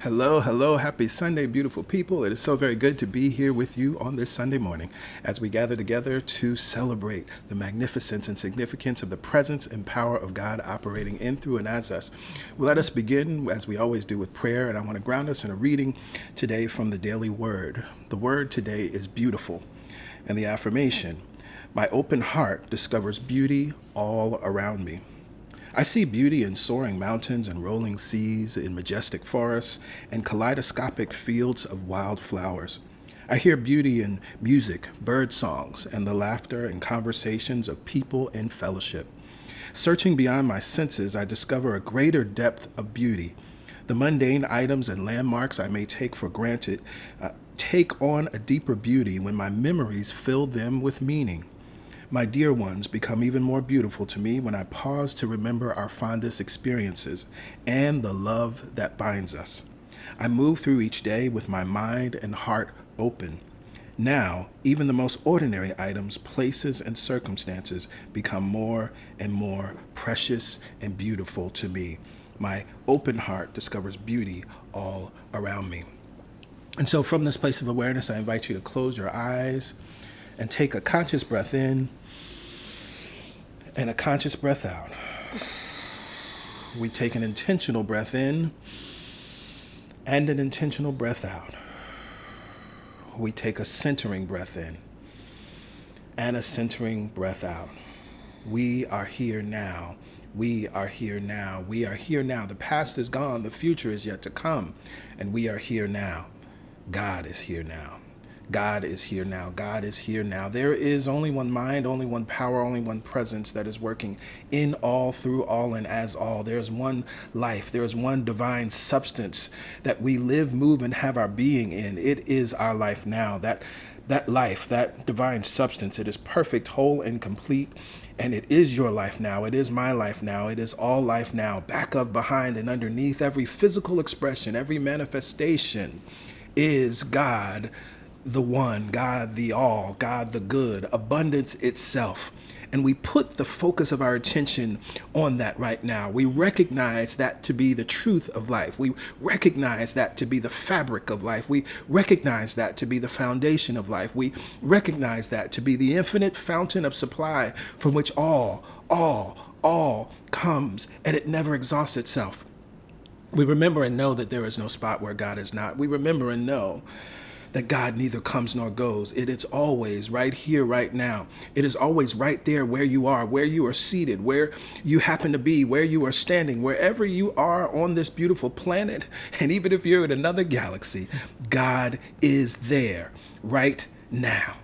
Hello, hello, happy Sunday, beautiful people. It is so very good to be here with you on this Sunday morning as we gather together to celebrate the magnificence and significance of the presence and power of God operating in, through, and as us. Well, let us begin, as we always do, with prayer, and I want to ground us in a reading today from the Daily Word. The word today is beautiful, and the affirmation, my open heart discovers beauty all around me. I see beauty in soaring mountains and rolling seas, in majestic forests and kaleidoscopic fields of wild flowers. I hear beauty in music, bird songs, and the laughter and conversations of people in fellowship. Searching beyond my senses, I discover a greater depth of beauty. The mundane items and landmarks I may take for granted take on a deeper beauty when my memories fill them with meaning. My dear ones become even more beautiful to me when I pause to remember our fondest experiences and the love that binds us. I move through each day with my mind and heart open. Now, even the most ordinary items, places, and circumstances become more and more precious and beautiful to me. My open heart discovers beauty all around me. And so from this place of awareness, I invite you to close your eyes and take a conscious breath in and a conscious breath out. We take an intentional breath in and an intentional breath out. We take a centering breath in and a centering breath out. We are here now. We are here now. We are here now. The past is gone. The future is yet to come. And we are here now. God is here now. God is here now. God is here now. There is only one mind, only one power, only one presence that is working in all, through all, and as all. There is one life. There is one divine substance that we live, move, and have our being in. It is our life now. That life, that divine substance, it is perfect, whole, and complete. And it is your life now. It is my life now. It is all life now. Back of, behind, and underneath every physical expression, every manifestation is God, the one, God the all, God the good, abundance itself. And we put the focus of our attention on that right now. We recognize that to be the truth of life. We recognize that to be the fabric of life. We recognize that to be the foundation of life. We recognize that to be the infinite fountain of supply from which all comes, and it never exhausts itself. We remember and know that there is no spot where God is not. We remember and know that God neither comes nor goes. It is always right here, right now. It is always right there where you are seated, where you happen to be, where you are standing, wherever you are on this beautiful planet. And even if you're in another galaxy, God is there right now.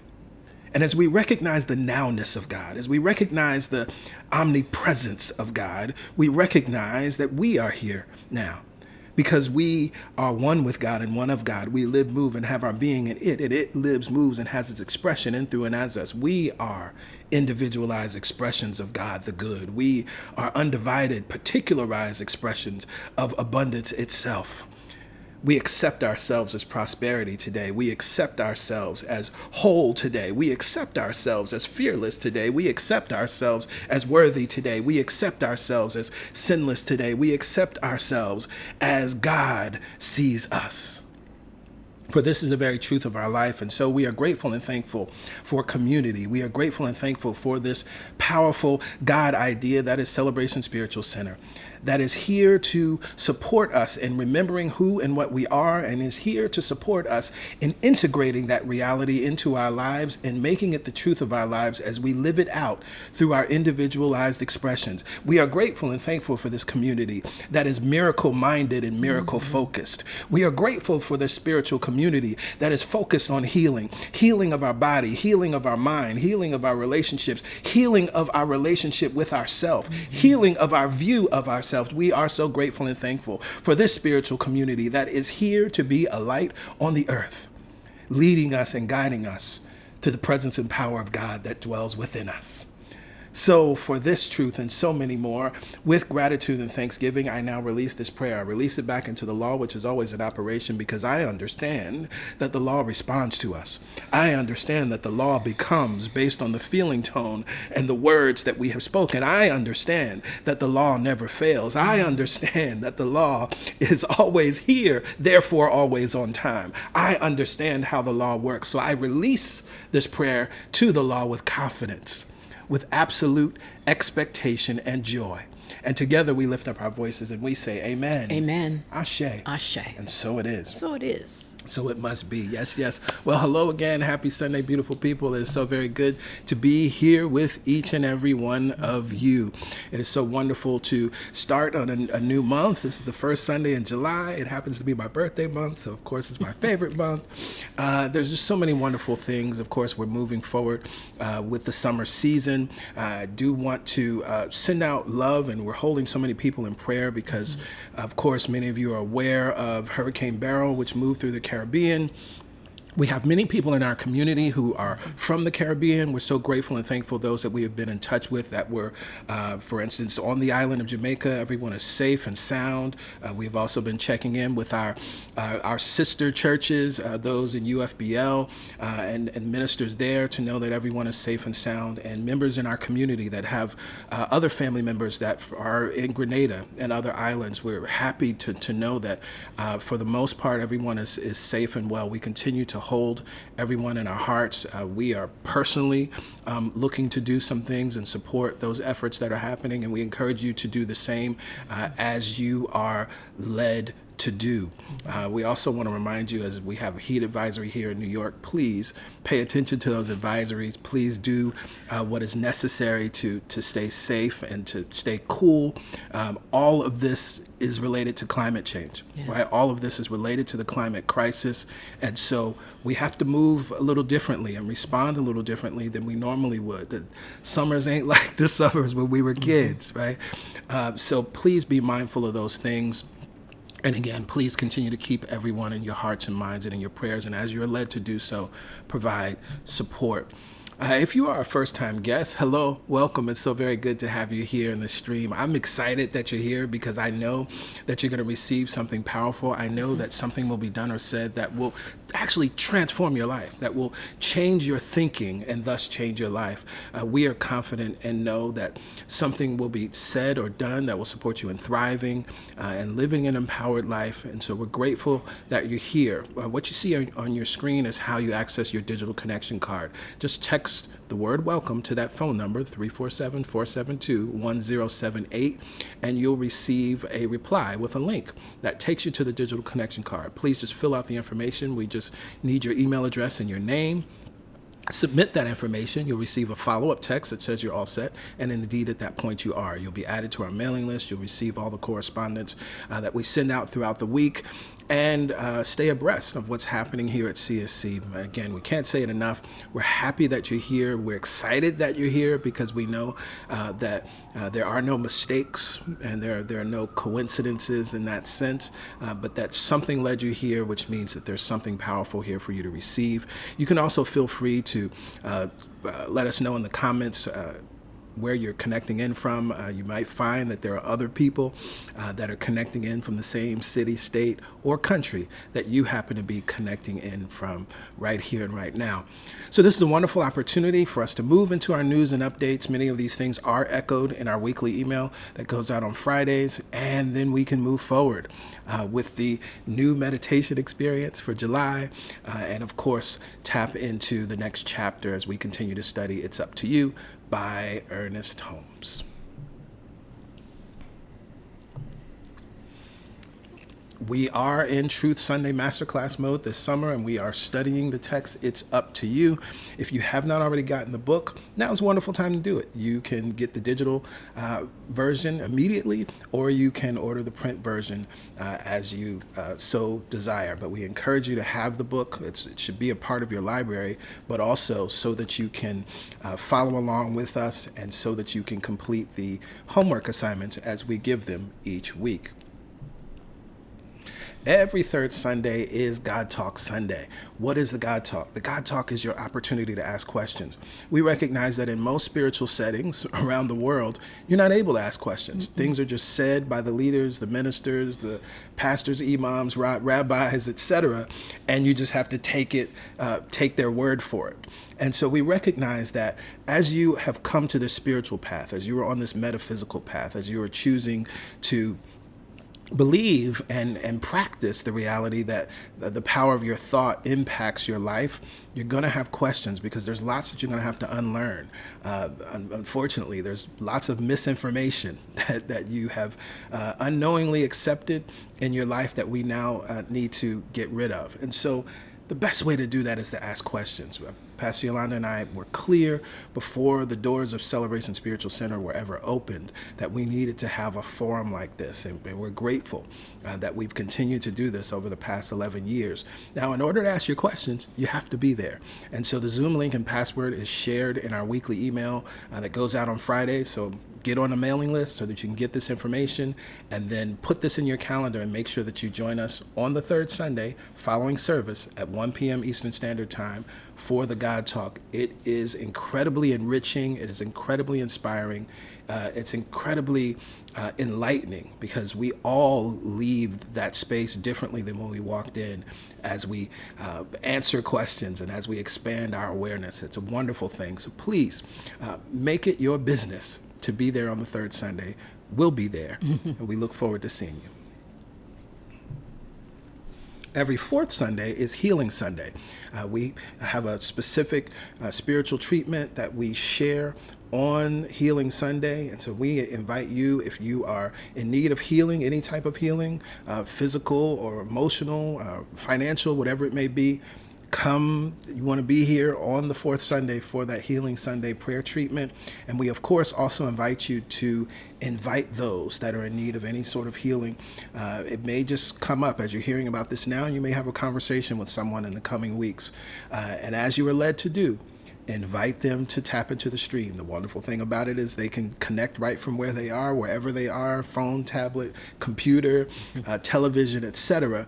And as we recognize the nowness of God, as we recognize the omnipresence of God, we recognize that we are here now. Because we are one with God and one of God. We live, move, and have our being in it. And it lives, moves, and has its expression in, through, and as us. We are individualized expressions of God the good. We are undivided, particularized expressions of abundance itself. We accept ourselves as prosperity today. We accept ourselves as whole today. We accept ourselves as fearless today. We accept ourselves as worthy today. We accept ourselves as sinless today. We accept ourselves as God sees us. For this is the very truth of our life. And so we are grateful and thankful for community. We are grateful and thankful for this powerful God idea that is Celebration Spiritual Center, that is here to support us in remembering who and what we are, and is here to support us in integrating that reality into our lives and making it the truth of our lives as we live it out through our individualized expressions. We are grateful and thankful for this community that is miracle-minded and miracle-focused. We are grateful for this spiritual community that is focused on healing of our body, healing of our mind, healing of our relationships, healing of our relationship with ourselves, healing of our view of ourselves. We are so grateful and thankful for this spiritual community that is here to be a light on the earth, leading us and guiding us to the presence and power of God that dwells within us. So for this truth and so many more, with gratitude and thanksgiving, I now release this prayer. I release it back into the law, which is always in operation, because I understand that the law responds to us. I understand that the law becomes based on the feeling tone and the words that we have spoken. I understand that the law never fails. I understand that the law is always here, therefore always on time. I understand how the law works. So I release this prayer to the law with confidence, with absolute expectation and joy. And together we lift up our voices and we say, Amen. Amen. Ashe. Ashe. And so it is. So it is. So it must be. Yes, yes. Well, hello again. Happy Sunday, beautiful people. It is so very good to be here with each and every one of you. It is so wonderful to start on a new month. This is the first Sunday in July. It happens to be my birthday month, so of course it's my favorite month. There's just so many wonderful things. Of course, we're moving forward with the summer season. I do want to send out love, and we're holding so many people in prayer because, of course, many of you are aware of Hurricane Beryl, which moved through the Caribbean. We have many people in our community who are from the Caribbean. We're so grateful and thankful those that we have been in touch with that were, for instance, on the island of Jamaica. Everyone is safe and sound. We've also been checking in with our sister churches, those in UFBL and ministers there, to know that everyone is safe and sound, and members in our community that have other family members that are in Grenada and other islands. We're happy to know that for the most part, everyone is safe and well. We continue to hold everyone in our hearts. We are personally looking to do some things and support those efforts that are happening, and we encourage you to do the same as you are led to do. We also want to remind you, as we have a heat advisory here in New York, please pay attention to those advisories. Please do what is necessary to stay safe and to stay cool. All of this is related to climate change, right? All of this is related to the climate crisis. And so we have to move a little differently and respond a little differently than we normally would. The summers ain't like the summers when we were kids, right? So please be mindful of those things. And again, please continue to keep everyone in your hearts and minds and in your prayers. And as you're led to do so, provide support. If you are a first-time guest, hello, welcome. It's so very good to have you here in the stream. I'm excited that you're here because I know that you're going to receive something powerful. I know that something will be done or said that will actually transform your life, that will change your thinking and thus change your life. We are confident and know that something will be said or done that will support you in thriving and living an empowered life. And so we're grateful that you're here. What you see on your screen is how you access your digital connection card. Just text the word welcome to that phone number, 347-472-1078, and you'll receive a reply with a link that takes you to the digital connection card. Please just fill out the information. We just need your email address and your name. Submit that information. You'll receive a follow-up text that says you're all set, and indeed at that point you are. You'll be added to our mailing list. You'll receive all the correspondence that we send out throughout the week, and stay abreast of what's happening here at CSC. Again, we can't say it enough. We're happy that you're here. We're excited that you're here because we know that there are no mistakes and there are no coincidences in that sense, but that something led you here, which means that there's something powerful here for you to receive. You can also feel free to let us know in the comments where you're connecting in from. You might find that there are other people that are connecting in from the same city, state, or country that you happen to be connecting in from right here and right now. So this is a wonderful opportunity for us to move into our news and updates. Many of these things are echoed in our weekly email that goes out on Fridays, and then we can move forward with the new meditation experience for July, and of course, tap into the next chapter as we continue to study It's Up to You by Ernest Holmes. We are in Truth Sunday Masterclass mode this summer, and we are studying the text, It's Up to You. If you have not already gotten the book, now is a wonderful time to do it. You can get the digital version immediately, or you can order the print version as you so desire. But we encourage you to have the book. It should be a part of your library, but also so that you can follow along with us and so that you can complete the homework assignments as we give them each week. Every third Sunday is God Talk Sunday. What is the God Talk? The God Talk is your opportunity to ask questions. We recognize that in most spiritual settings around the world, you're not able to ask questions. Mm-hmm. Things are just said by the leaders, the ministers, the pastors, imams, rabbis, etc., and you just have to take their word for it. And so we recognize that as you have come to this spiritual path, as you are on this metaphysical path, as you are choosing to believe and practice the reality that the power of your thought impacts your life, you're going to have questions because there's lots that you're going to have to unlearn. Unfortunately, there's lots of misinformation that you have unknowingly accepted in your life that we now need to get rid of. And so the best way to do that is to ask questions. Pastor Yolanda and I were clear before the doors of Celebration Spiritual Center were ever opened that we needed to have a forum like this, and we're grateful that we've continued to do this over the past 11 years. Now, in order to ask your questions, you have to be there. And so the Zoom link and password is shared in our weekly email that goes out on Fridays. So get on the mailing list so that you can get this information, and then put this in your calendar and make sure that you join us on the third Sunday following service at 1 p.m. Eastern Standard Time for the God Talk. It is incredibly enriching. It is incredibly inspiring. It's incredibly enlightening because we all leave that space differently than when we walked in as we answer questions and as we expand our awareness. It's a wonderful thing. So please make it your business to be there on the third Sunday. We'll be there, and we look forward to seeing you. Every fourth Sunday is Healing Sunday. We have a specific spiritual treatment that we share on Healing Sunday. And so we invite you, if you are in need of healing, any type of healing, physical or emotional, financial, whatever it may be, come. You want to be here on the fourth Sunday for that Healing Sunday prayer treatment. And we, of course, also invite you to invite those that are in need of any sort of healing. It may just come up as you're hearing about this now, and you may have a conversation with someone in the coming weeks. And as you are led to do, invite them to tap into the stream. The wonderful thing about it is they can connect right from where they are, wherever they are, phone, tablet, computer, television, etc.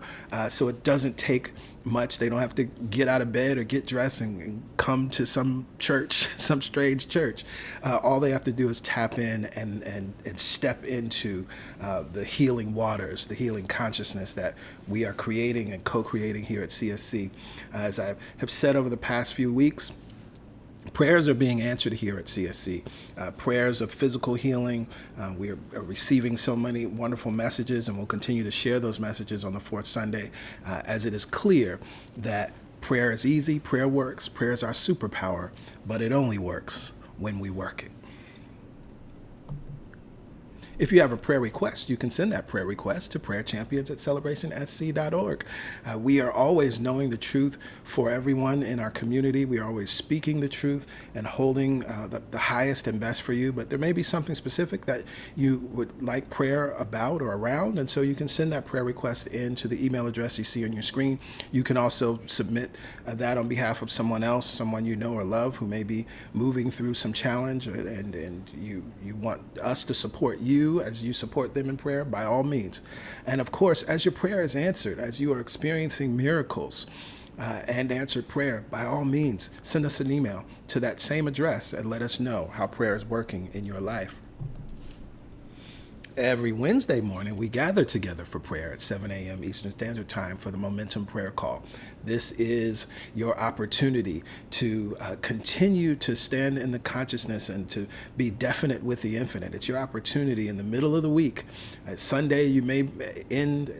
So it doesn't take much. They don't have to get out of bed or get dressed and come to some church, some strange church. All they have to do is tap in and step into the healing waters, the healing consciousness that we are creating and co-creating here at CSC. As I have said over the past few weeks, prayers are being answered here at CSC. Prayers of physical healing. We are receiving so many wonderful messages, and we'll continue to share those messages on the fourth Sunday as it is clear that prayer is easy, prayer works, prayer is our superpower, but it only works when we work it. If you have a prayer request, you can send that prayer request to prayerchampions@celebrationsc.org. We are always knowing the truth for everyone in our community. We are always speaking the truth and holding the highest and best for you. But there may be something specific that you would like prayer about or around, and so you can send that prayer request in to the email address you see on your screen. You can also submit that on behalf of someone else, someone you know or love who may be moving through some challenge, and you want us to support you as you support them in prayer, by all means. And of course, as your prayer is answered, as you are experiencing miracles and answered prayer, by all means, send us an email to that same address and let us know how prayer is working in your life. Every Wednesday morning, we gather together for prayer at 7 a.m. Eastern Standard Time for the Momentum Prayer Call. This is your opportunity to continue to stand in the consciousness and to be definite with the infinite. It's your opportunity in the middle of the week. Sunday, you may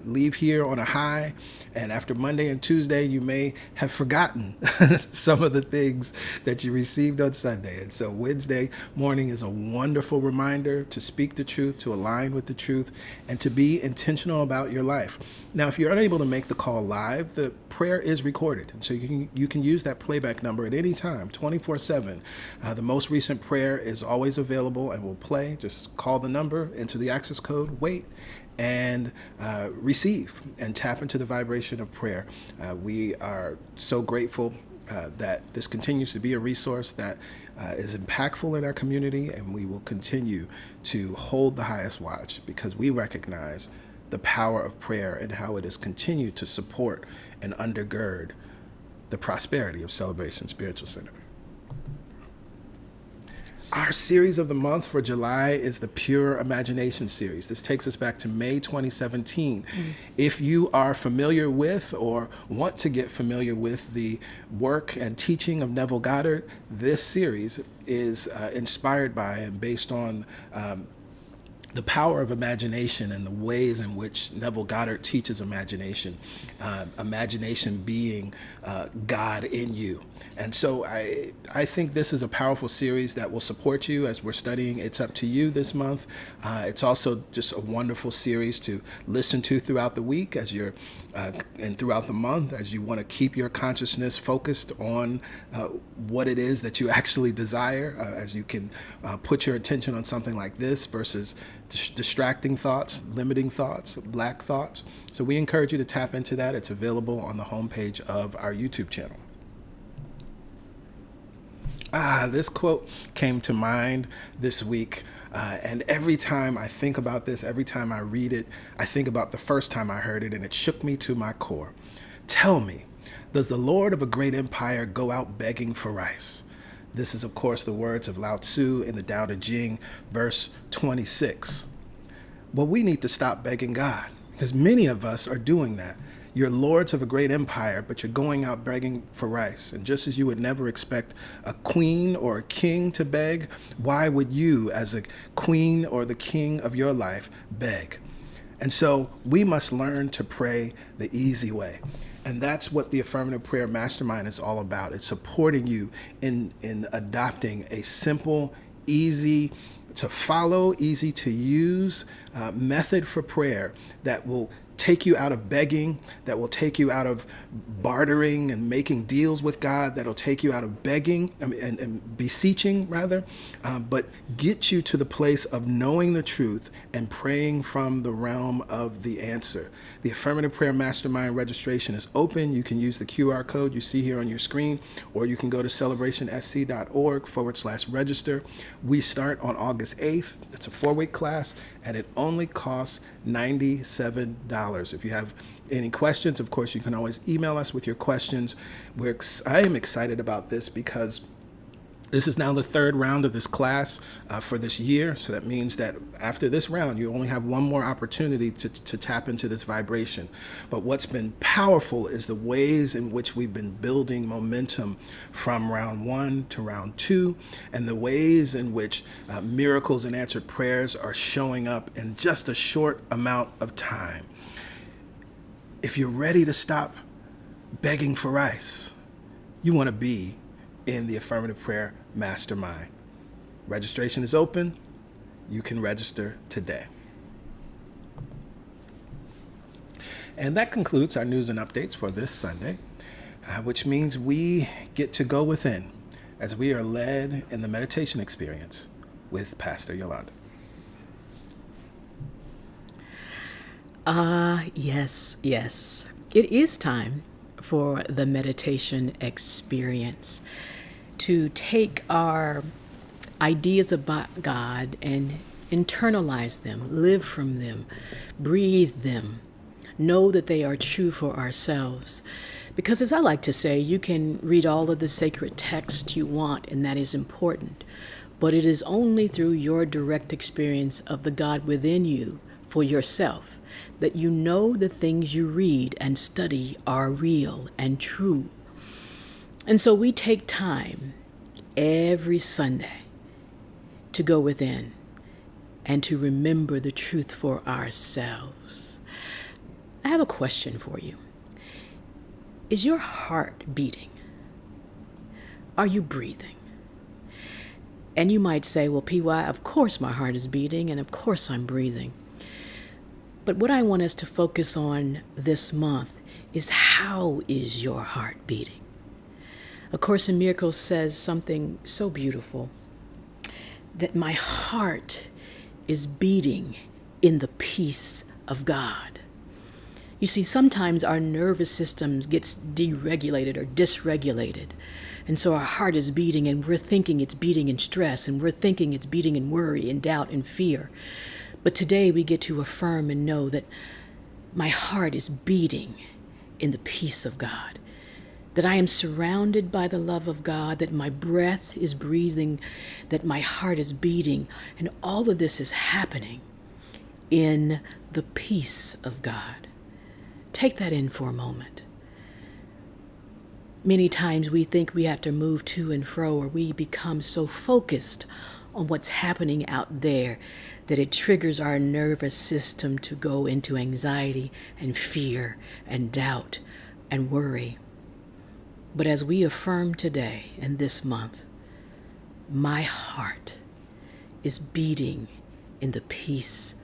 leave here on a high, and after Monday and Tuesday, you may have forgotten some of the things that you received on Sunday. And so Wednesday morning is a wonderful reminder to speak the truth, to align with the truth, and to be intentional about your life. Now, if you're unable to make the call live, the prayer is recorded. And so you can use that playback number at any time, 24/7. The most recent prayer is always available and will play. Just call the number, enter the access code, wait, and receive and tap into the vibration of prayer. We are so grateful that this continues to be a resource that is impactful in our community, and we will continue to hold the highest watch because we recognize the power of prayer and how it has continued to support and undergird the prosperity of Celebration Spiritual Center. Our series of the month for July is the Pure Imagination series. This takes us back to May 2017. If you are familiar with or want to get familiar with the work and teaching of Neville Goddard, this series is inspired by and based on the power of imagination and the ways in which Neville Goddard teaches imagination, imagination being God in you. And so I think this is a powerful series that will support you as we're studying It's Up to You this month. It's also just a wonderful series to listen to throughout the week as you're and throughout the month as you want to keep your consciousness focused on what it is that you actually desire, as you can put your attention on something like this versus distracting thoughts, limiting thoughts, lack thoughts. So we encourage you to tap into that. It's available on the homepage of our YouTube channel. This quote came to mind this week. And every time I think about this, every time I read it, I think about the first time I heard it, and it shook me to my core. Tell me, does the Lord of a great empire go out begging for rice? This is, of course, the words of Lao Tzu in the Tao Te Ching, verse 26. Well, we need to stop begging God, because many of us are doing that. You're lords of a great empire, but you're going out begging for rice. And just as you would never expect a queen or a king to beg, why would you, as a queen or the king of your life, beg? And so we must learn to pray the easy way. And that's what the Affirmative Prayer Mastermind is all about. It's supporting you in adopting a simple, easy to follow, easy to use method for prayer that will take you out of begging, that will take you out of bartering and making deals with God, that'll take you out of begging and beseeching rather, but get you to the place of knowing the truth and praying from the realm of the answer. The Affirmative Prayer Mastermind registration is open. You can use the QR code you see here on your screen, or you can go to celebrationsc.org/register. We start on August 8th. It's a 4-week class, and it only costs $97. If you have any questions, of course, you can always email us with your questions. I am excited about this because this is now the 3rd round of this class for this year. So that means that after this round, you only have one more opportunity to tap into this vibration. But what's been powerful is the ways in which we've been building momentum from round 1 to round 2, and the ways in which miracles and answered prayers are showing up in just a short amount of time. If you're ready to stop begging for rice, you want to be in the Affirmative Prayer Mastermind. Registration is open. You can register today. And that concludes our news and updates for this Sunday, which means we get to go within as we are led in the meditation experience with Pastor Yolanda. Yes. It is time for the meditation experience, to take our ideas about God and internalize them, live from them, breathe them, know that they are true for ourselves. Because as I like to say, you can read all of the sacred text you want, and that is important. But it is only through your direct experience of the God within you for yourself that you know the things you read and study are real and true. And so we take time every Sunday to go within and to remember the truth for ourselves. I have a question for you. Is your heart beating? Are you breathing? And you might say, well, PY, of course my heart is beating and of course I'm breathing. But what I want us to focus on this month is, how is your heart beating? A Course in Miracles says something so beautiful, that my heart is beating in the peace of God. You see, sometimes our nervous system gets deregulated or dysregulated. And so our heart is beating, and we're thinking it's beating in stress, and we're thinking it's beating in worry and doubt and fear. But today we get to affirm and know that my heart is beating in the peace of God, that I am surrounded by the love of God, that my breath is breathing, that my heart is beating, and all of this is happening in the peace of God. Take that in for a moment. Many times we think we have to move to and fro, or we become so focused on what's happening out there that it triggers our nervous system to go into anxiety and fear and doubt and worry. But as we affirm today and this month, my heart is beating in the peace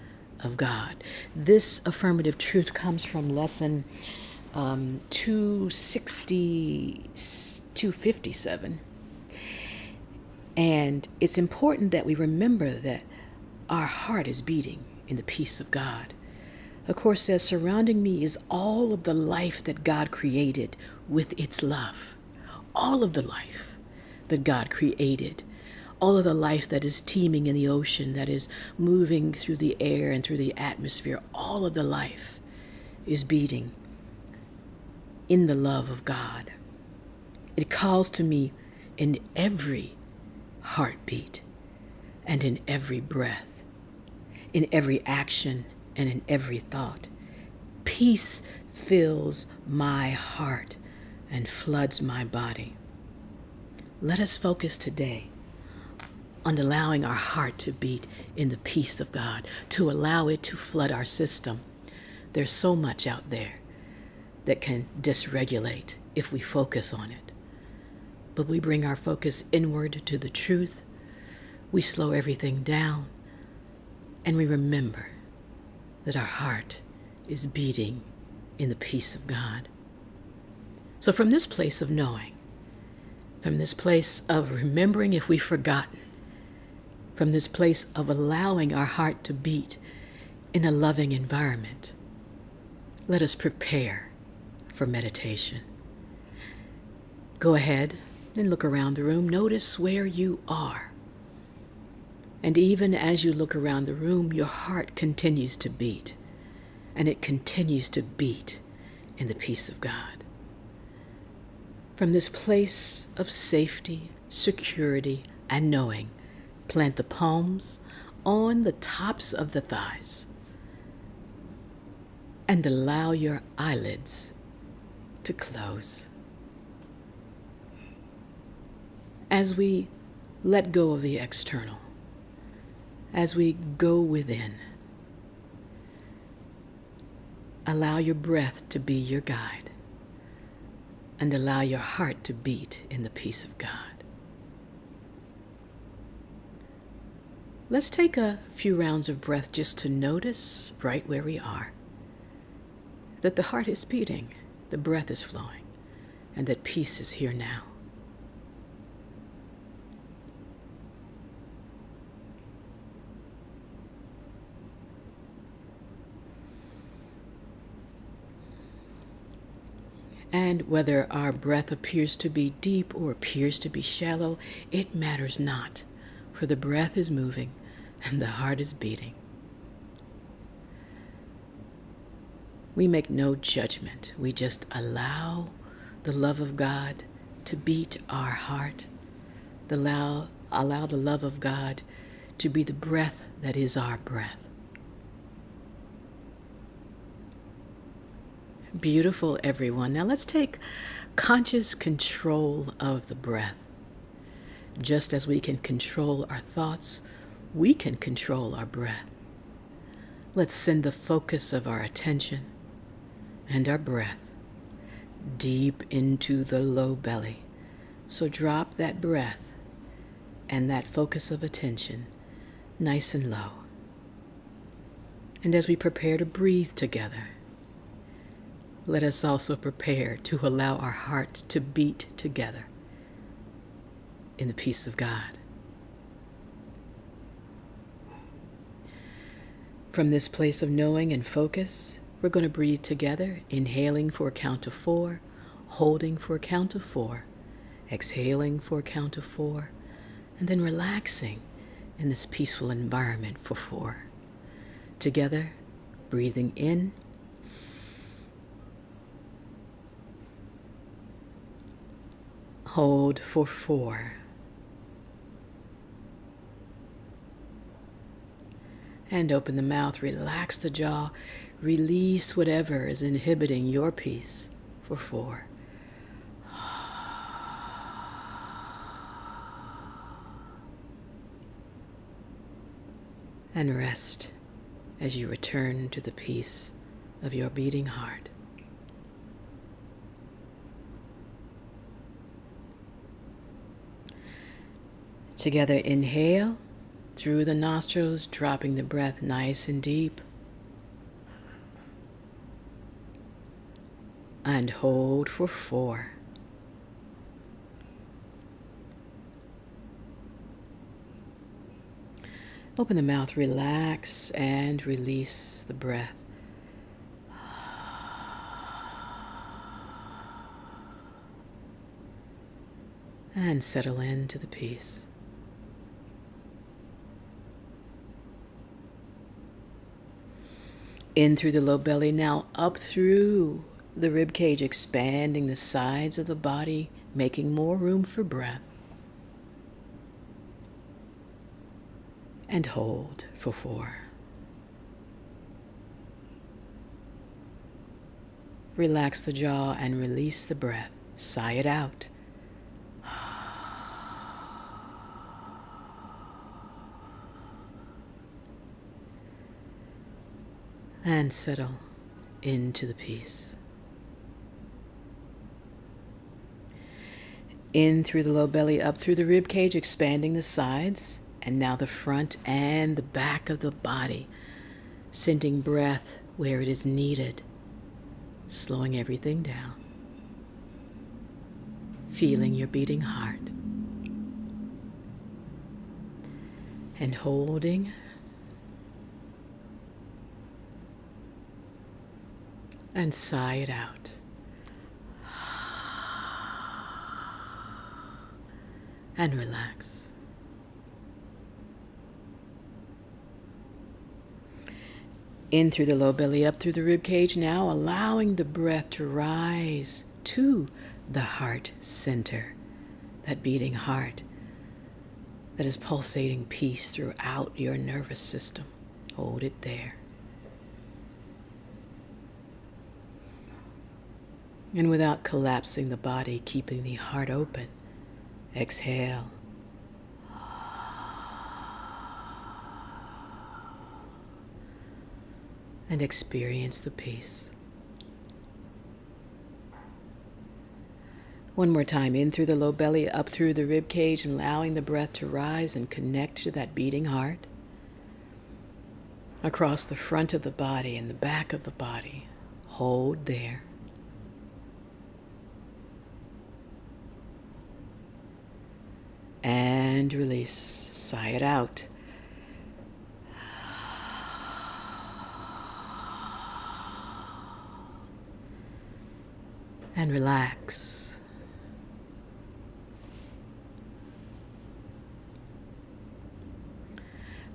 of God. This affirmative truth comes from lesson 257. And it's important that we remember that our heart is beating in the peace of God. Of course, says, surrounding me is all of the life that God created with its love. All of the life that God created. All of the life that is teeming in the ocean, that is moving through the air and through the atmosphere. All of the life is beating in the love of God. It calls to me in every heartbeat and in every breath, in every action and in every thought. Peace fills my heart and floods my body. Let us focus today on allowing our heart to beat in the peace of God, to allow it to flood our system. There's so much out there that can dysregulate if we focus on it. But we bring our focus inward to the truth. We slow everything down, and we remember that our heart is beating in the peace of God. So from this place of knowing, from this place of remembering if we've forgotten, from this place of allowing our heart to beat in a loving environment, let us prepare for meditation. Go ahead and look around the room. Notice where you are. And even as you look around the room, your heart continues to beat, and it continues to beat in the peace of God. From this place of safety, security, and knowing, plant the palms on the tops of the thighs and allow your eyelids to close. As we let go of the external, as we go within, allow your breath to be your guide and allow your heart to beat in the peace of God. Let's take a few rounds of breath just to notice right where we are that the heart is beating, the breath is flowing, and that peace is here now. And whether our breath appears to be deep or appears to be shallow, it matters not, for the breath is moving and the heart is beating. We make no judgment. We just allow the love of God to beat our heart, allow the love of God to be the breath that is our breath. Beautiful, everyone. Now let's take conscious control of the breath. Just as we can control our thoughts, we can control our breath. Let's send the focus of our attention and our breath deep into the low belly. So drop that breath and that focus of attention nice and low. And as we prepare to breathe together, let us also prepare to allow our hearts to beat together in the peace of God. From this place of knowing and focus, we're going to breathe together, inhaling for a count of 4, holding for a count of 4, exhaling for a count of 4, and then relaxing in this peaceful environment for 4. Together, breathing in Hold for 4. And open the mouth, relax the jaw, release whatever is inhibiting your peace for 4. And rest as you return to the peace of your beating heart. Together, inhale through the nostrils, dropping the breath nice and deep. And hold for 4. Open the mouth, relax, and release the breath. And settle into the peace. In through the low belly, now up through the rib cage, expanding the sides of the body, making more room for breath. And hold for 4. Relax the jaw and release the breath. Sigh it out. And settle into the peace. In through the low belly, up through the rib cage, expanding the sides, and now the front and the back of the body, sending breath where it is needed, slowing everything down, feeling your beating heart, and holding and sigh it out. And relax. In through the low belly, up through the rib cage, now allowing the breath to rise to the heart center, that beating heart that is pulsating peace throughout your nervous system. Hold it there. And without collapsing the body, keeping the heart open, exhale. And experience the peace. One more time, in through the low belly, up through the rib cage, and allowing the breath to rise and connect to that beating heart. Across the front of the body and the back of the body. Hold there. And release. Sigh it out. And relax.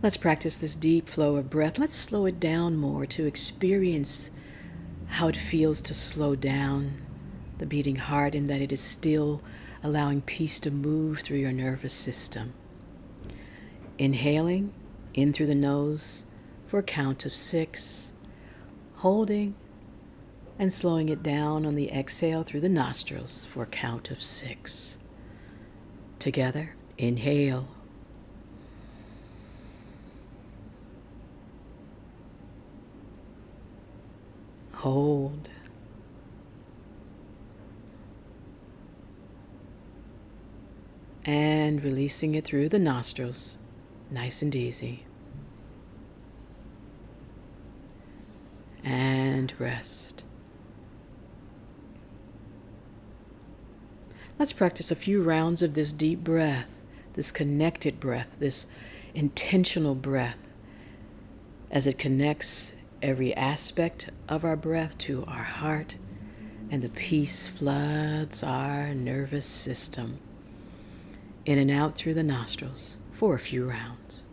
Let's practice this deep flow of breath. Let's slow it down more to experience how it feels to slow down the beating heart, and that it is still allowing peace to move through your nervous system. Inhaling in through the nose for a count of 6, holding and slowing it down on the exhale through the nostrils for a count of 6. Together, inhale. Hold. And releasing it through the nostrils, nice and easy. And rest. Let's practice a few rounds of this deep breath, this connected breath, this intentional breath, as it connects every aspect of our breath to our heart, and the peace floods our nervous system. In and out through the nostrils for a few rounds.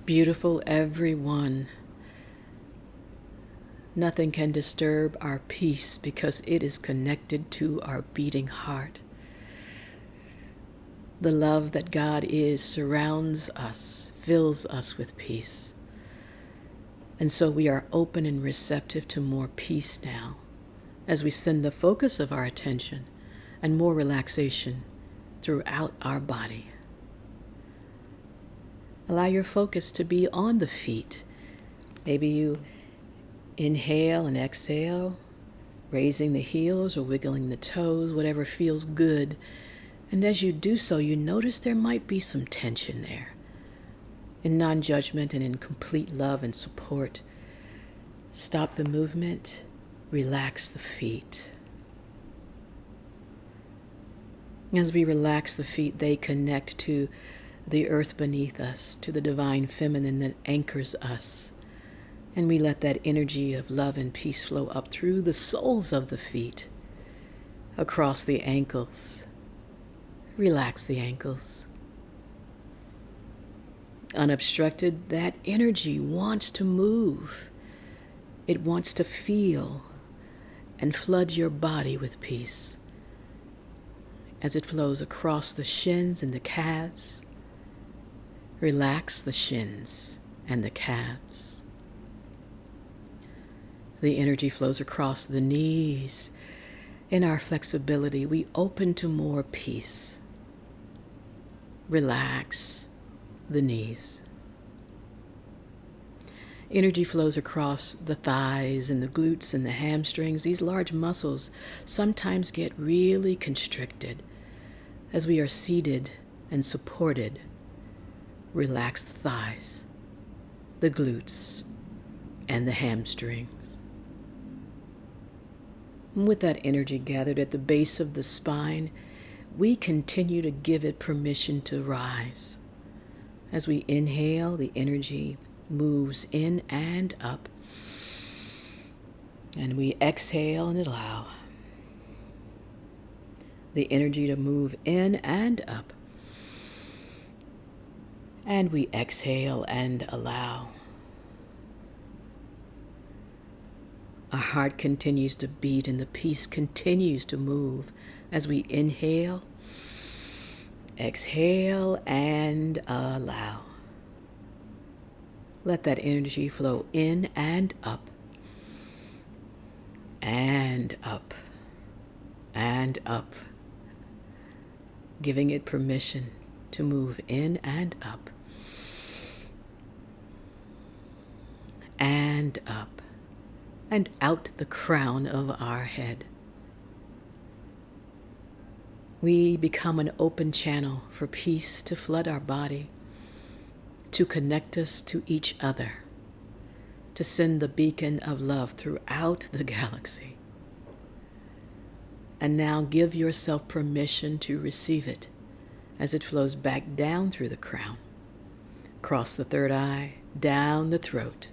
Beautiful everyone. Nothing can disturb our peace because it is connected to our beating heart. The love that God is surrounds us, fills us with peace. And so we are open and receptive to more peace now as we send the focus of our attention and more relaxation throughout our body. Allow your focus to be on the feet. Maybe you inhale and exhale, raising the heels or wiggling the toes, whatever feels good. And as you do so, you notice there might be some tension there. In non-judgment and in complete love and support, stop the movement, relax the feet. As we relax the feet, they connect to the earth beneath us, to the divine feminine that anchors us. And we let that energy of love and peace flow up through the soles of the feet, across the ankles. Relax the ankles. Unobstructed, that energy wants to move. It wants to feel and flood your body with peace. As it flows across the shins and the calves, relax the shins and the calves. The energy flows across the knees. In our flexibility, we open to more peace. Relax the knees. Energy flows across the thighs and the glutes and the hamstrings. These large muscles sometimes get really constricted as we are seated and supported. Relax the thighs, the glutes, and the hamstrings. And with that energy gathered at the base of the spine, we continue to give it permission to rise. As we inhale, the energy moves in and up. And we exhale and allow the energy to move in and up. And we exhale and allow. Our heart continues to beat and the peace continues to move as we inhale, exhale, and allow. Let that energy flow in and up, and up, and up, giving it permission to move in and up, and up, and out the crown of our head. We become an open channel for peace to flood our body, to connect us to each other, to send the beacon of love throughout the galaxy. And now give yourself permission to receive it as it flows back down through the crown, across the third eye, down the throat,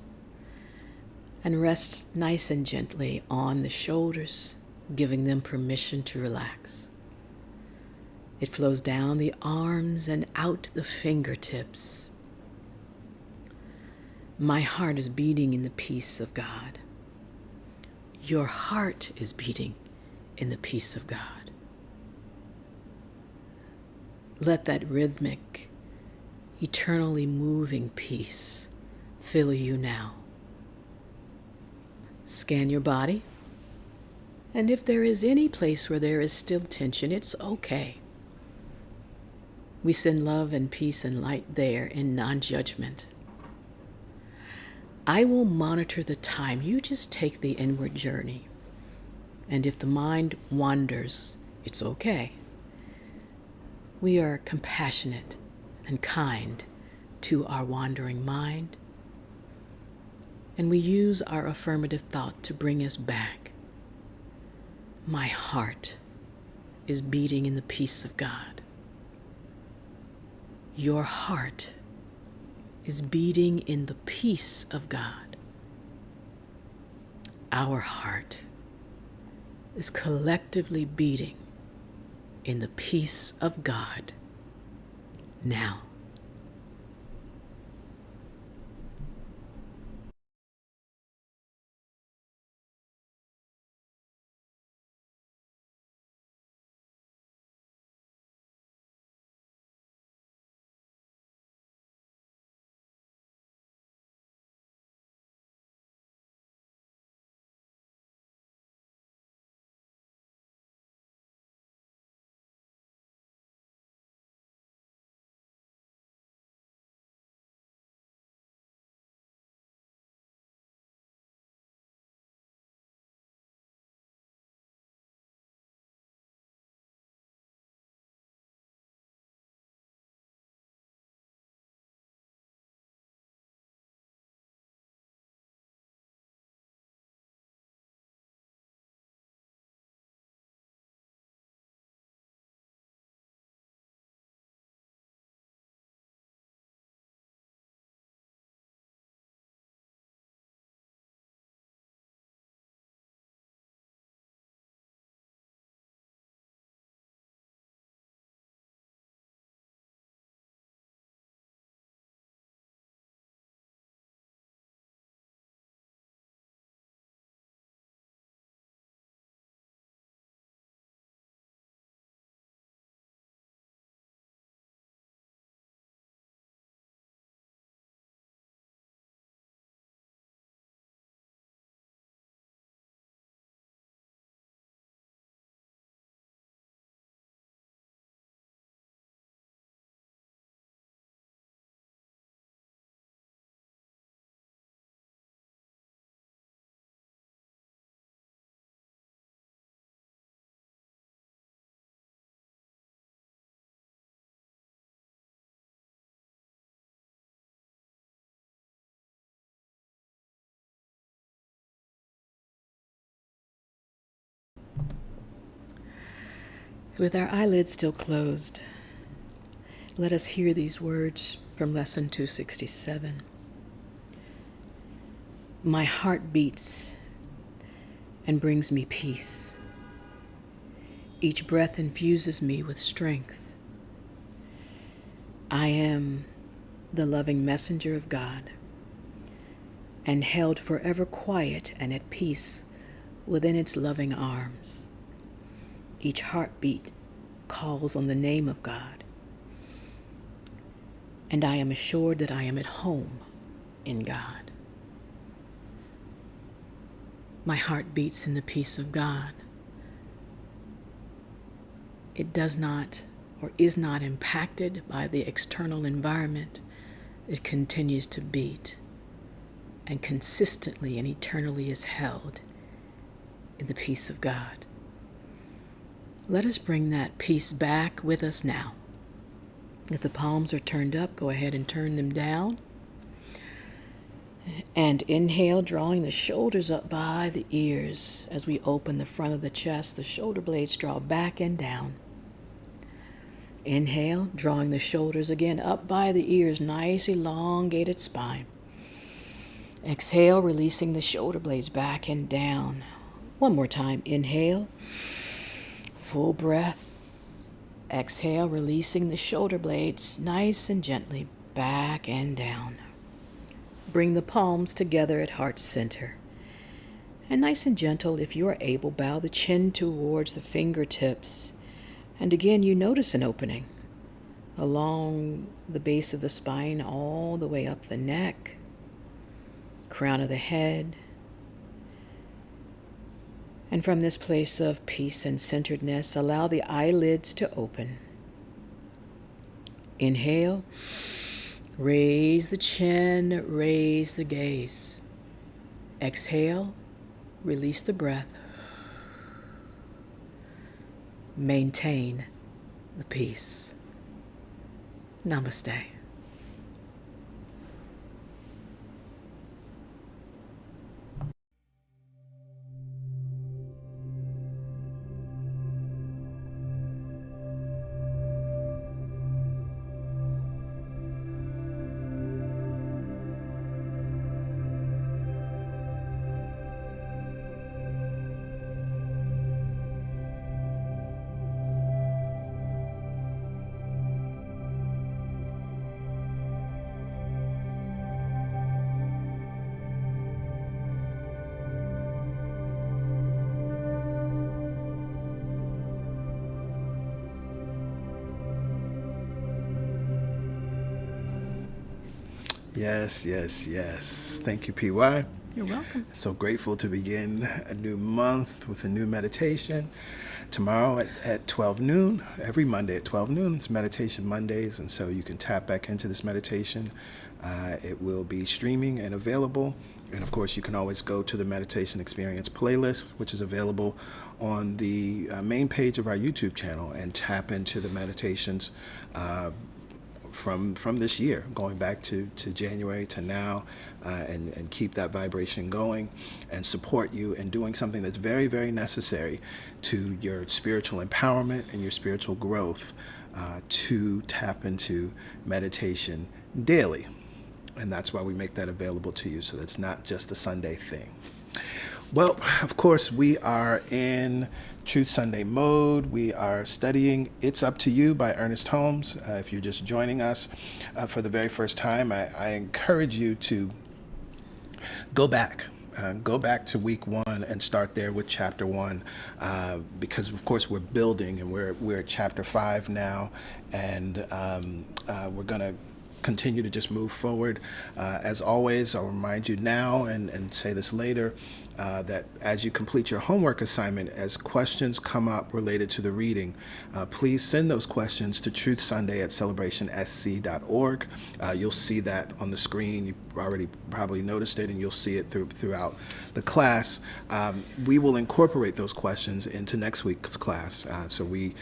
and rest nice and gently on the shoulders, giving them permission to relax. It flows down the arms and out the fingertips. My heart is beating in the peace of God. Your heart is beating in the peace of God. Let that rhythmic, eternally moving peace fill you now. Scan your body, and if there is any place where there is still tension, it's okay. We send love and peace and light there in non-judgment. I will monitor the time. You just take the inward journey. And if the mind wanders, it's okay. We are compassionate and kind to our wandering mind. And we use our affirmative thought to bring us back. My heart is beating in the peace of God. Your heart is beating in the peace of God. Our heart is collectively beating in the peace of God now. With our eyelids still closed, let us hear these words from Lesson 267. My heart beats and brings me peace. Each breath infuses me with strength. I am the loving messenger of God, and held forever quiet and at peace within its loving arms. Each heartbeat calls on the name of God, and I am assured that I am at home in God. My heart beats in the peace of God. It does not or is not impacted by the external environment. It continues to beat and consistently and eternally is held in the peace of God. Let us bring that peace back with us now. If the palms are turned up, go ahead and turn them down. And inhale, drawing the shoulders up by the ears. As we open the front of the chest, the shoulder blades draw back and down. Inhale, drawing the shoulders again up by the ears, nice elongated spine. Exhale, releasing the shoulder blades back and down. One more time. Inhale, full breath. Exhale, releasing the shoulder blades nice and gently back and down. Bring the palms together at heart center. And nice and gentle, if you are able, bow the chin towards the fingertips. And again, you notice an opening along the base of the spine, all the way up the neck, crown of the head. And from this place of peace and centeredness, allow the eyelids to open. Inhale. Raise the chin, raise the gaze. Exhale, release the breath. Maintain the peace. Namaste. Yes, yes, yes. Thank you, PY. You're welcome. So grateful to begin a new month with a new meditation. Tomorrow at 12 noon, every Monday at 12 noon, it's Meditation Mondays, and so you can tap back into this meditation. It will be streaming and available. And of course, you can always go to the Meditation Experience playlist, which is available on the main page of our YouTube channel, and tap into the meditations from this year, going back to January to now, and keep that vibration going and support you in doing something that's very, very necessary to your spiritual empowerment and your spiritual growth, to tap into meditation daily. And that's why we make that available to you, so that's not just a Sunday thing. Well, of course, we are in Truth Sunday mode. We are studying It's Up to You by Ernest Holmes. If you're just joining us for the very first time, I encourage you to go back. Go back to week 1 and start there with chapter 1, because of course we're building, and we're at chapter 5 now, and we're going to continue to just move forward. As always, I'll remind you now and say this later, that as you complete your homework assignment, as questions come up related to the reading, please send those questions to truthsunday@celebrationsc.org. You'll see that on the screen. You've already probably noticed it, and you'll see it throughout the class. We will incorporate those questions into next week's class. So we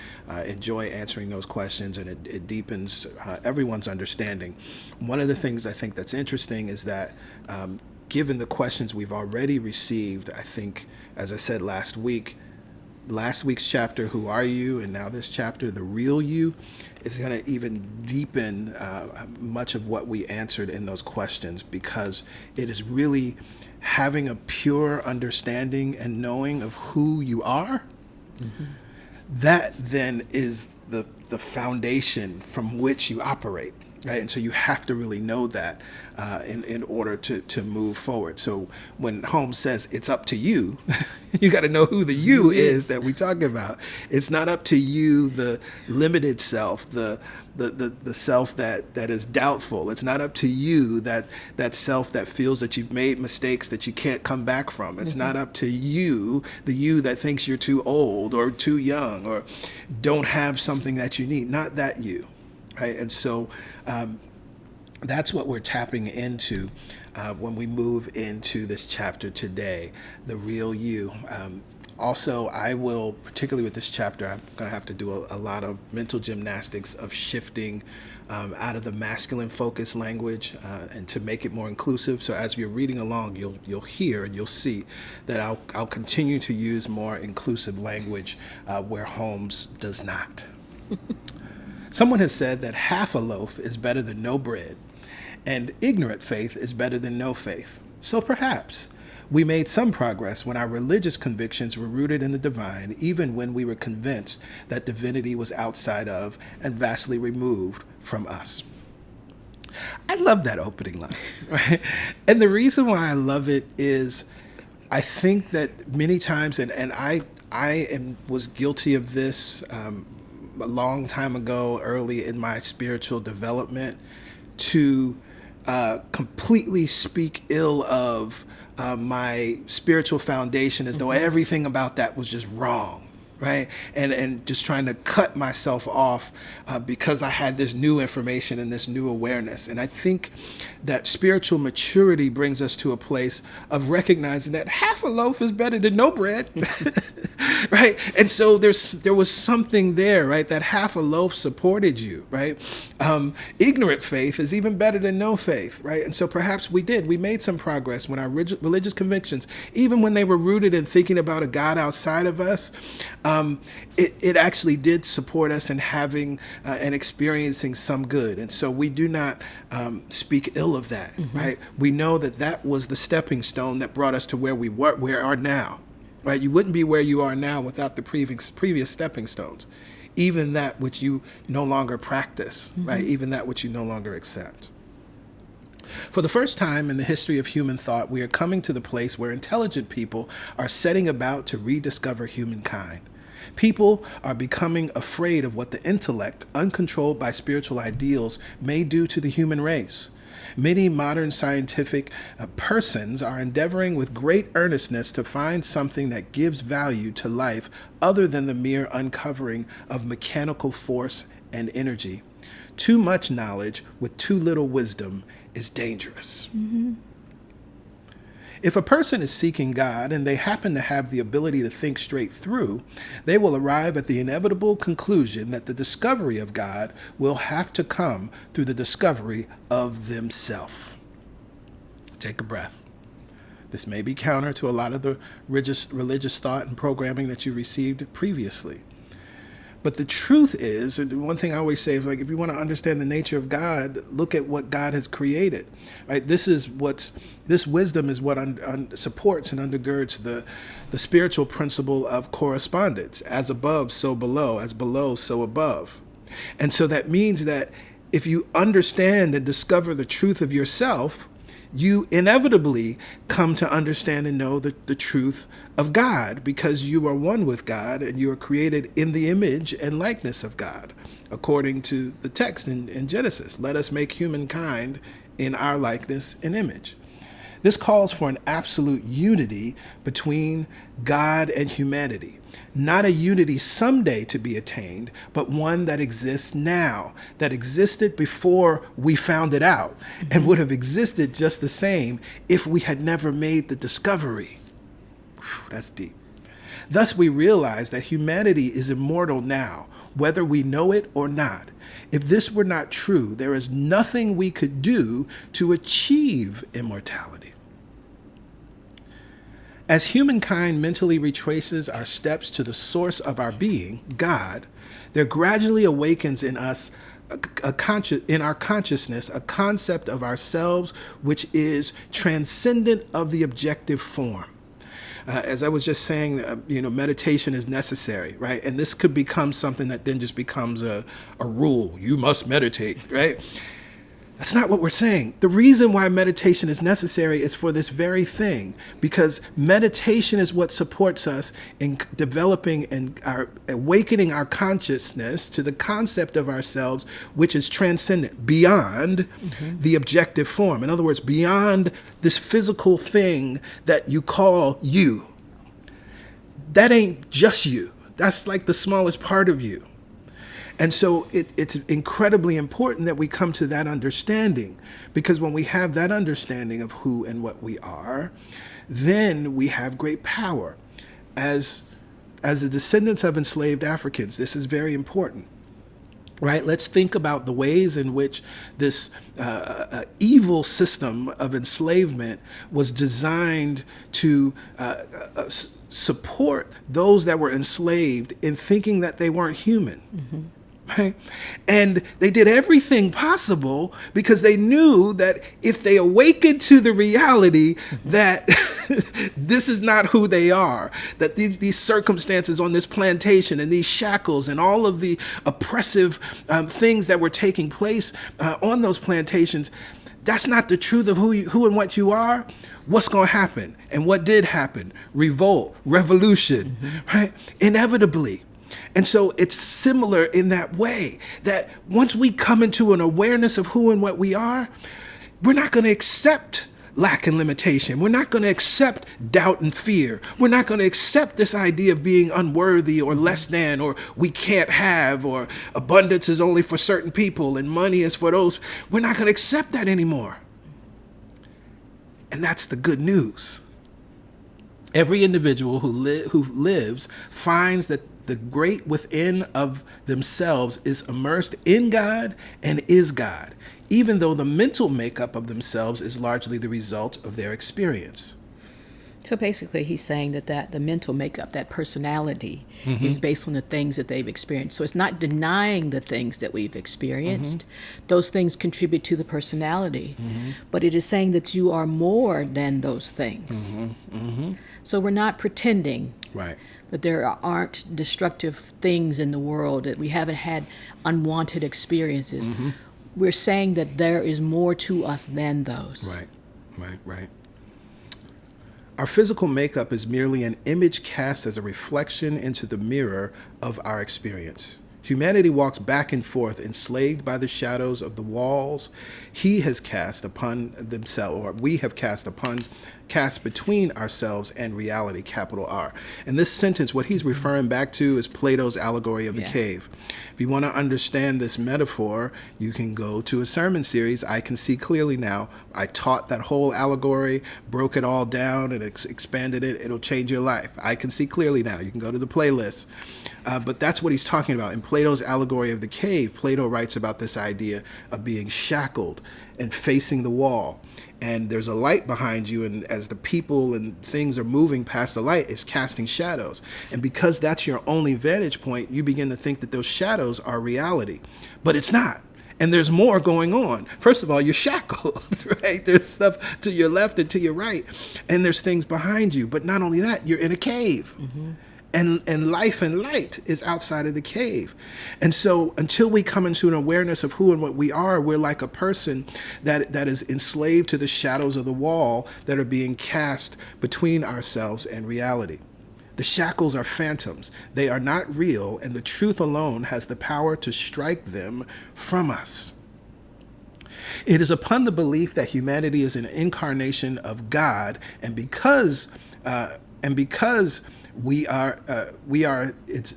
enjoy answering those questions, and it deepens everyone's understanding. One of the things I think that's interesting is that given the questions we've already received, I think, as I said last week, last week's chapter, Who Are You? And now this chapter, The Real You, is going to even deepen much of what we answered in those questions, because it is really having a pure understanding and knowing of who you are. Mm-hmm. That then is the foundation from which you operate. Right? And so you have to really know that in order to move forward. So when Holmes says it's up to you, you got to know who the you is that we talk about. It's not up to you, the limited self, the self that is doubtful. It's not up to you, that self that feels that you've made mistakes that you can't come back from. It's not up to you, the you that thinks you're too old or too young or don't have something that you need. Not that you. Right? And so that's what we're tapping into when we move into this chapter today, the real you. Also, I will, particularly with this chapter, I'm going to have to do a lot of mental gymnastics of shifting out of the masculine focus language and to make it more inclusive. So as you're reading along, you'll hear and you'll see that I'll continue to use more inclusive language where Holmes does not. Someone has said that half a loaf is better than no bread, and ignorant faith is better than no faith. So perhaps we made some progress when our religious convictions were rooted in the divine, even when we were convinced that divinity was outside of and vastly removed from us. I love that opening line, right? And the reason why I love it is I think that many times, and I was guilty of this a long time ago, early in my spiritual development, to completely speak ill of my spiritual foundation as though everything about that was just wrong, right? And just trying to cut myself off because I had this new information and this new awareness. And I think that spiritual maturity brings us to a place of recognizing that half a loaf is better than no bread. Right? And so there was something there, right? That half a loaf supported you, right? Ignorant faith is even better than no faith, right? And so perhaps we made some progress when our religious convictions, even when they were rooted in thinking about a God outside of us, it actually did support us in having and experiencing some good. And so we do not speak ill of that, right? We know that was the stepping stone that brought us to where we are now. Right, you wouldn't be where you are now without the previous stepping stones, even that which you no longer practice, right? Even that which you no longer accept. For the first time in the history of human thought, we are coming to the place where intelligent people are setting about to rediscover humankind. People are becoming afraid of what the intellect, uncontrolled by spiritual ideals, may do to the human race. Many modern scientific persons are endeavoring with great earnestness to find something that gives value to life other than the mere uncovering of mechanical force and energy. Too much knowledge with too little wisdom is dangerous. If a person is seeking God and they happen to have the ability to think straight through, they will arrive at the inevitable conclusion that the discovery of God will have to come through the discovery of themselves. Take a breath. This may be counter to a lot of the religious thought and programming that you received previously. But the truth is, and one thing I always say is, like, if you want to understand the nature of God, look at what God has created, right? This wisdom is what supports and undergirds the spiritual principle of correspondence. As above, so below. As below, so above. And so that means that if you understand and discover the truth of yourself, you inevitably come to understand and know the truth of God, because you are one with God and you are created in the image and likeness of God. According to the text in Genesis, let us make humankind in our likeness and image. This calls for an absolute unity between God and humanity. Not a unity someday to be attained, but one that exists now, that existed before we found it out, and would have existed just the same if we had never made the discovery. Whew, that's deep. Thus, we realize that humanity is immortal now, whether we know it or not. If this were not true, there is nothing we could do to achieve immortality. As humankind mentally retraces our steps to the source of our being, God, there gradually awakens in us in our consciousness a concept of ourselves which is transcendent of the objective form. As I was just saying, meditation is necessary, right? And this could become something that then just becomes a rule. You must meditate, right? That's not what we're saying. The reason why meditation is necessary is for this very thing, because meditation is what supports us in developing and awakening our consciousness to the concept of ourselves, which is transcendent, beyond the objective form. In other words, beyond this physical thing that you call you. That ain't just you. That's like the smallest part of you. And so it's incredibly important that we come to that understanding, because when we have that understanding of who and what we are, then we have great power. As the descendants of enslaved Africans, this is very important, right? Let's think about the ways in which this evil system of enslavement was designed to support those that were enslaved in thinking that they weren't human. Right? And they did everything possible because they knew that if they awakened to the reality that this is not who they are, that these circumstances on this plantation and these shackles and all of the oppressive things that were taking place on those plantations, that's not the truth of who and what you are. What's going to happen? And what did happen? Revolt, revolution, right? Inevitably. And so it's similar in that way, that once we come into an awareness of who and what we are, we're not going to accept lack and limitation. We're not going to accept doubt and fear. We're not going to accept this idea of being unworthy or less than, or we can't have, or abundance is only for certain people and money is for those. We're not going to accept that anymore. And that's the good news. Every individual who lives finds that the great within of themselves is immersed in God and is God, even though the mental makeup of themselves is largely the result of their experience. So basically, he's saying that the mental makeup, that personality, is based on the things that they've experienced. So it's not denying the things that we've experienced. Those things contribute to the personality. But it is saying that you are more than those things. So we're not pretending. Right. That there aren't destructive things in the world, that we haven't had unwanted experiences. We're saying that there is more to us than those. Right. Our physical makeup is merely an image cast as a reflection into the mirror of our experience. Humanity walks back and forth, enslaved by the shadows of the walls he has cast upon themselves, or we have cast between ourselves and reality, capital R. And this sentence, what he's referring back to is Plato's allegory of the cave. If you want to understand this metaphor, you can go to a sermon series, I Can See Clearly Now. I taught that whole allegory, broke it all down, and expanded it. It'll change your life. I Can See Clearly Now. You can go to the playlist. But that's what he's talking about. In Plato's allegory of the cave, Plato writes about this idea of being shackled and facing the wall. And there's a light behind you, and as the people and things are moving past the light, it's casting shadows. And because that's your only vantage point, you begin to think that those shadows are reality. But it's not. And there's more going on. First of all, you're shackled, right? There's stuff to your left and to your right, and there's things behind you. But not only that, you're in a cave. And life and light is outside of the cave. And so until we come into an awareness of who and what we are, we're like a person that is enslaved to the shadows of the wall that are being cast between ourselves and reality. The shackles are phantoms. They are not real, and the truth alone has the power to strike them from us. It is upon the belief that humanity is an incarnation of God, and because we are it's,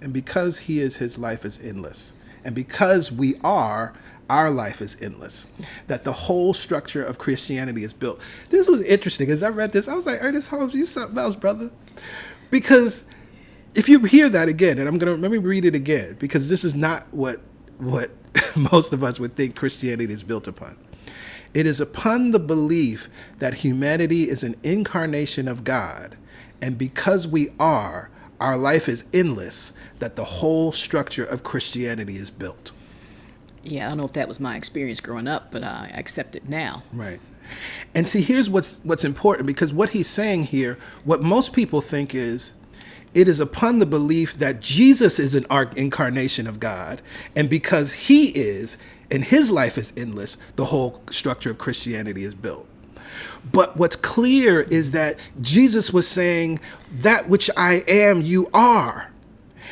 and because he is, his life is endless, and because we are, our life is endless, that the whole structure of Christianity is built. This was interesting. As I read this, I was like, Ernest Holmes, you something else, brother. Because if you hear that again, and let me read it again, because this is not what most of us would think Christianity is built upon. It is upon the belief that humanity is an incarnation of God, and because we are, our life is endless, that the whole structure of Christianity is built. Yeah, I don't know if that was my experience growing up, but I accept it now. Right. And see, here's what's important, because what he's saying here, what most people think is, it is upon the belief that Jesus is an incarnation of God, and because he is, and his life is endless, the whole structure of Christianity is built. But what's clear is that Jesus was saying, that which I am, you are.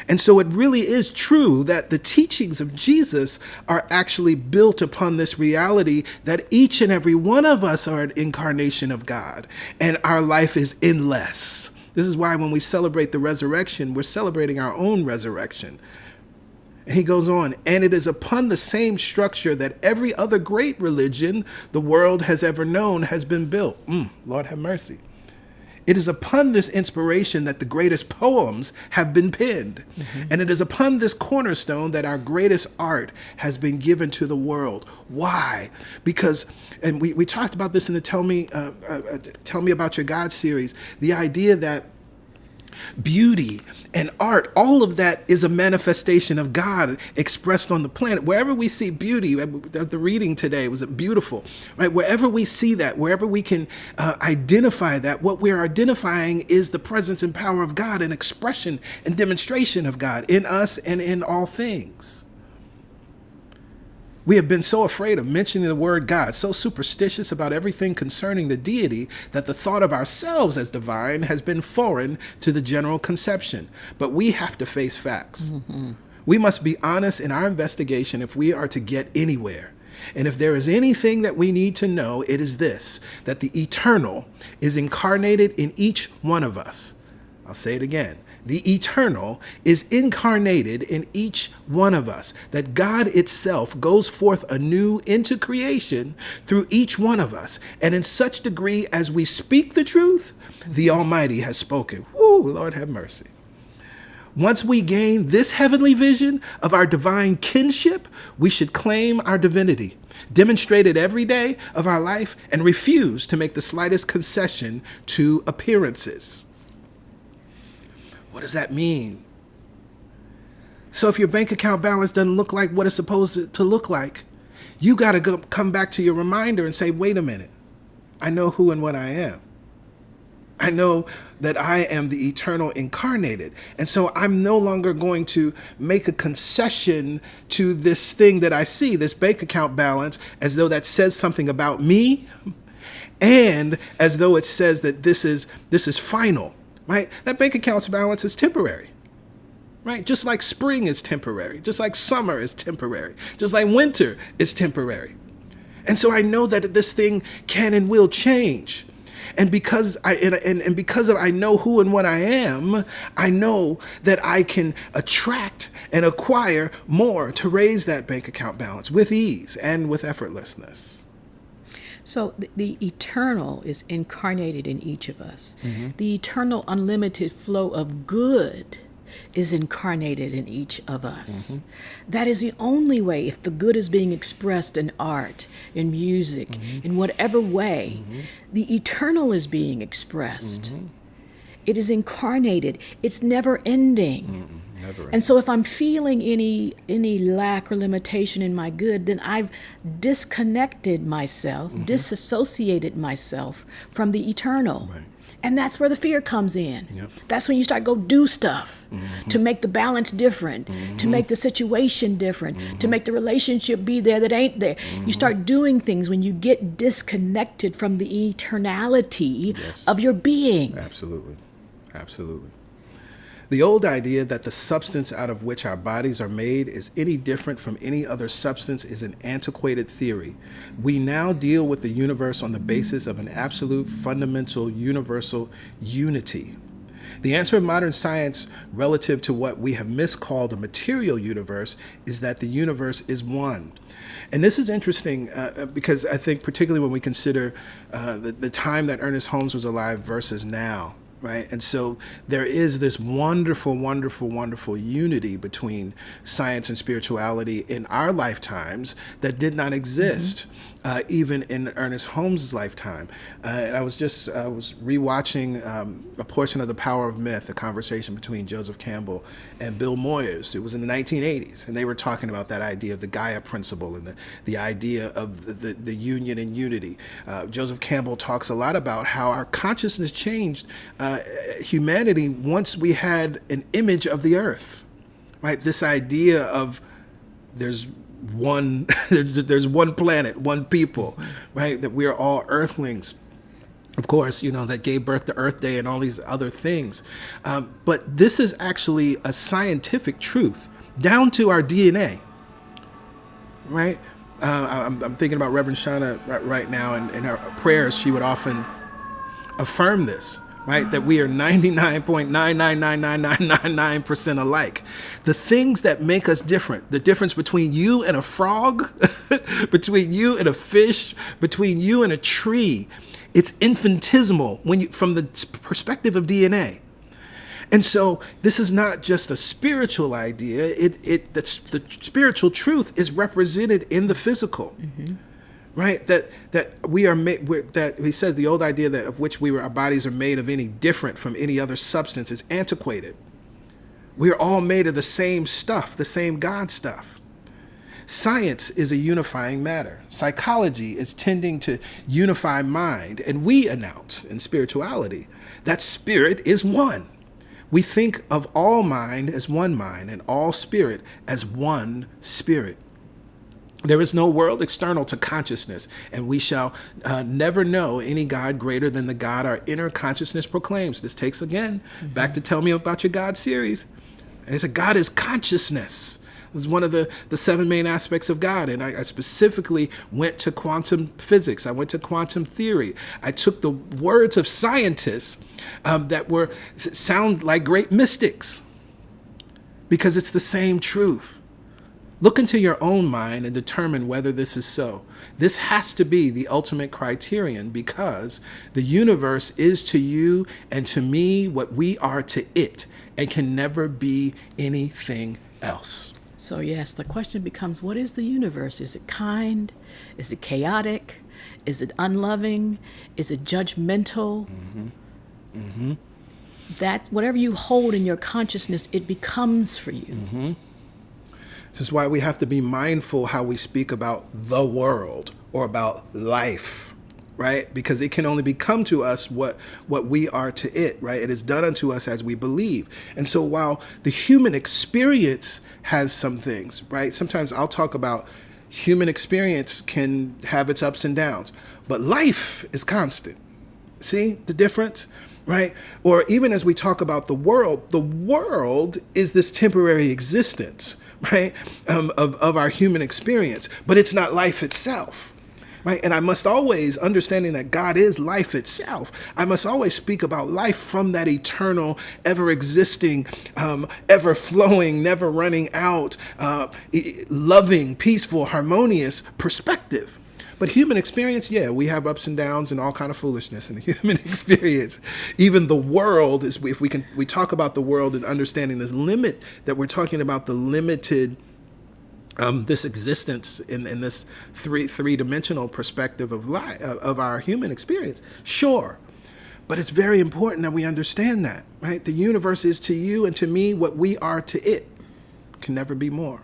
And so it really is true that the teachings of Jesus are actually built upon this reality that each and every one of us are an incarnation of God, and our life is endless. This is why when we celebrate the resurrection, we're celebrating our own resurrection. And he goes on, and it is upon the same structure that every other great religion the world has ever known has been built. Lord have mercy. It is upon this inspiration that the greatest poems have been penned. And it is upon this cornerstone that our greatest art has been given to the world. Why? Because, and we talked about this in the Tell Me About Your God series, the idea that beauty and art, all of that is a manifestation of God expressed on the planet. Wherever we see beauty, the reading today was beautiful, right? Wherever we see that, wherever we can identify that, what we're identifying is the presence and power of God, and expression and demonstration of God in us and in all things. We have been so afraid of mentioning the word God, so superstitious about everything concerning the deity, that the thought of ourselves as divine has been foreign to the general conception. But we have to face facts. We must be honest in our investigation if we are to get anywhere. And if there is anything that we need to know, it is this, that the eternal is incarnated in each one of us. I'll say it again. The eternal is incarnated in each one of us, that God itself goes forth anew into creation through each one of us. And in such degree as we speak the truth, the Almighty has spoken. Woo, Lord have mercy. Once we gain this heavenly vision of our divine kinship, we should claim our divinity, demonstrate it every day of our life, and refuse to make the slightest concession to appearances. What does that mean? So if your bank account balance doesn't look like what it's supposed to look like, you got to come back to your reminder and say, wait a minute, I know who and what I am. I know that I am the eternal incarnated. And so I'm no longer going to make a concession to this thing that I see, this bank account balance, as though that says something about me, and as though it says that this is final. Right? That bank account's balance is temporary, right? Just like spring is temporary, just like summer is temporary, just like winter is temporary. And so I know that this thing can and will change. And because I know who and what I am, I know that I can attract and acquire more to raise that bank account balance with ease and with effortlessness. So the eternal is incarnated in each of us. The eternal unlimited flow of good is incarnated in each of us. That is the only way, if the good is being expressed in art, in music, in whatever way, the eternal is being expressed. It is incarnated. It's never ending. And so if I'm feeling any lack or limitation in my good, then I've disconnected myself, disassociated myself from the eternal. Right. And that's where the fear comes in. Yep. That's when you start to go do stuff to make the balance different, to make the situation different, to make the relationship be there that ain't there. You start doing things when you get disconnected from the eternality of your being. Absolutely. Absolutely. The old idea that the substance out of which our bodies are made is any different from any other substance is an antiquated theory. We now deal with the universe on the basis of an absolute, fundamental, universal unity. The answer of modern science relative to what we have miscalled a material universe is that the universe is one. And this is interesting because I think particularly when we consider the time that Ernest Holmes was alive versus now, right? And so there is this wonderful, wonderful, wonderful unity between science and spirituality in our lifetimes that did not exist even in Ernest Holmes' lifetime. And I was rewatching a portion of The Power of Myth, a conversation between Joseph Campbell and Bill Moyers. It was in the 1980s, and they were talking about that idea of the Gaia principle and the idea of the union and unity. Joseph Campbell talks a lot about how our consciousness changed humanity once we had an image of the earth, right? This idea of there's one there's one planet, one people, right? That we are all earthlings. Of course, that gave birth to Earth Day and all these other things. But this is actually a scientific truth down to our DNA, right? I'm thinking about Reverend Shauna right now, and in her prayers, she would often affirm this, right? That we are 99.9999999% alike. The things that make us different, the difference between you and a frog, between you and a fish, between you and a tree, it's infinitesimal from the perspective of DNA. And so this is not just a spiritual idea. The spiritual truth is represented in the physical. Right, that we are made. That he says the old idea that of which our bodies are made of any different from any other substance is antiquated. We are all made of the same stuff, the same God stuff. Science is a unifying matter. Psychology is tending to unify mind, and we announce in spirituality that spirit is one. We think of all mind as one mind and all spirit as one spirit. There is no world external to consciousness, and we shall never know any God greater than the God our inner consciousness proclaims. This takes, again, back to Tell Me About Your God series. And it's God is consciousness. It's one of the 7 main aspects of God. And I specifically went to quantum physics. I went to quantum theory. I took the words of scientists that sound like great mystics, because it's the same truth. Look into your own mind and determine whether this is so. This has to be the ultimate criterion, because the universe is to you and to me what we are to it, and can never be anything else. So yes, the question becomes, what is the universe? Is it kind? Is it chaotic? Is it unloving? Is it judgmental? That whatever you hold in your consciousness, it becomes for you. This is why we have to be mindful how we speak about the world or about life, right? Because it can only become to us what we are to it, right? It is done unto us as we believe. And so while the human experience has some things, right? Sometimes I'll talk about human experience can have its ups and downs, but life is constant. See the difference? Right? Or even as we talk about the world is this temporary existence, right? Of our human experience, but it's not life itself, right? And I must always, understanding that God is life itself, I must always speak about life from that eternal, ever-existing, ever-flowing, never running out, loving, peaceful, harmonious perspective. But human experience, yeah, we have ups and downs and all kind of foolishness in the human experience. Even the world is, if we talk about the world and understanding this limit, that we're talking about the limited, this existence in this three-dimensional perspective of our human experience. Sure. But it's very important that we understand that, right? The universe is to you and to me what we are to it. Can never be more.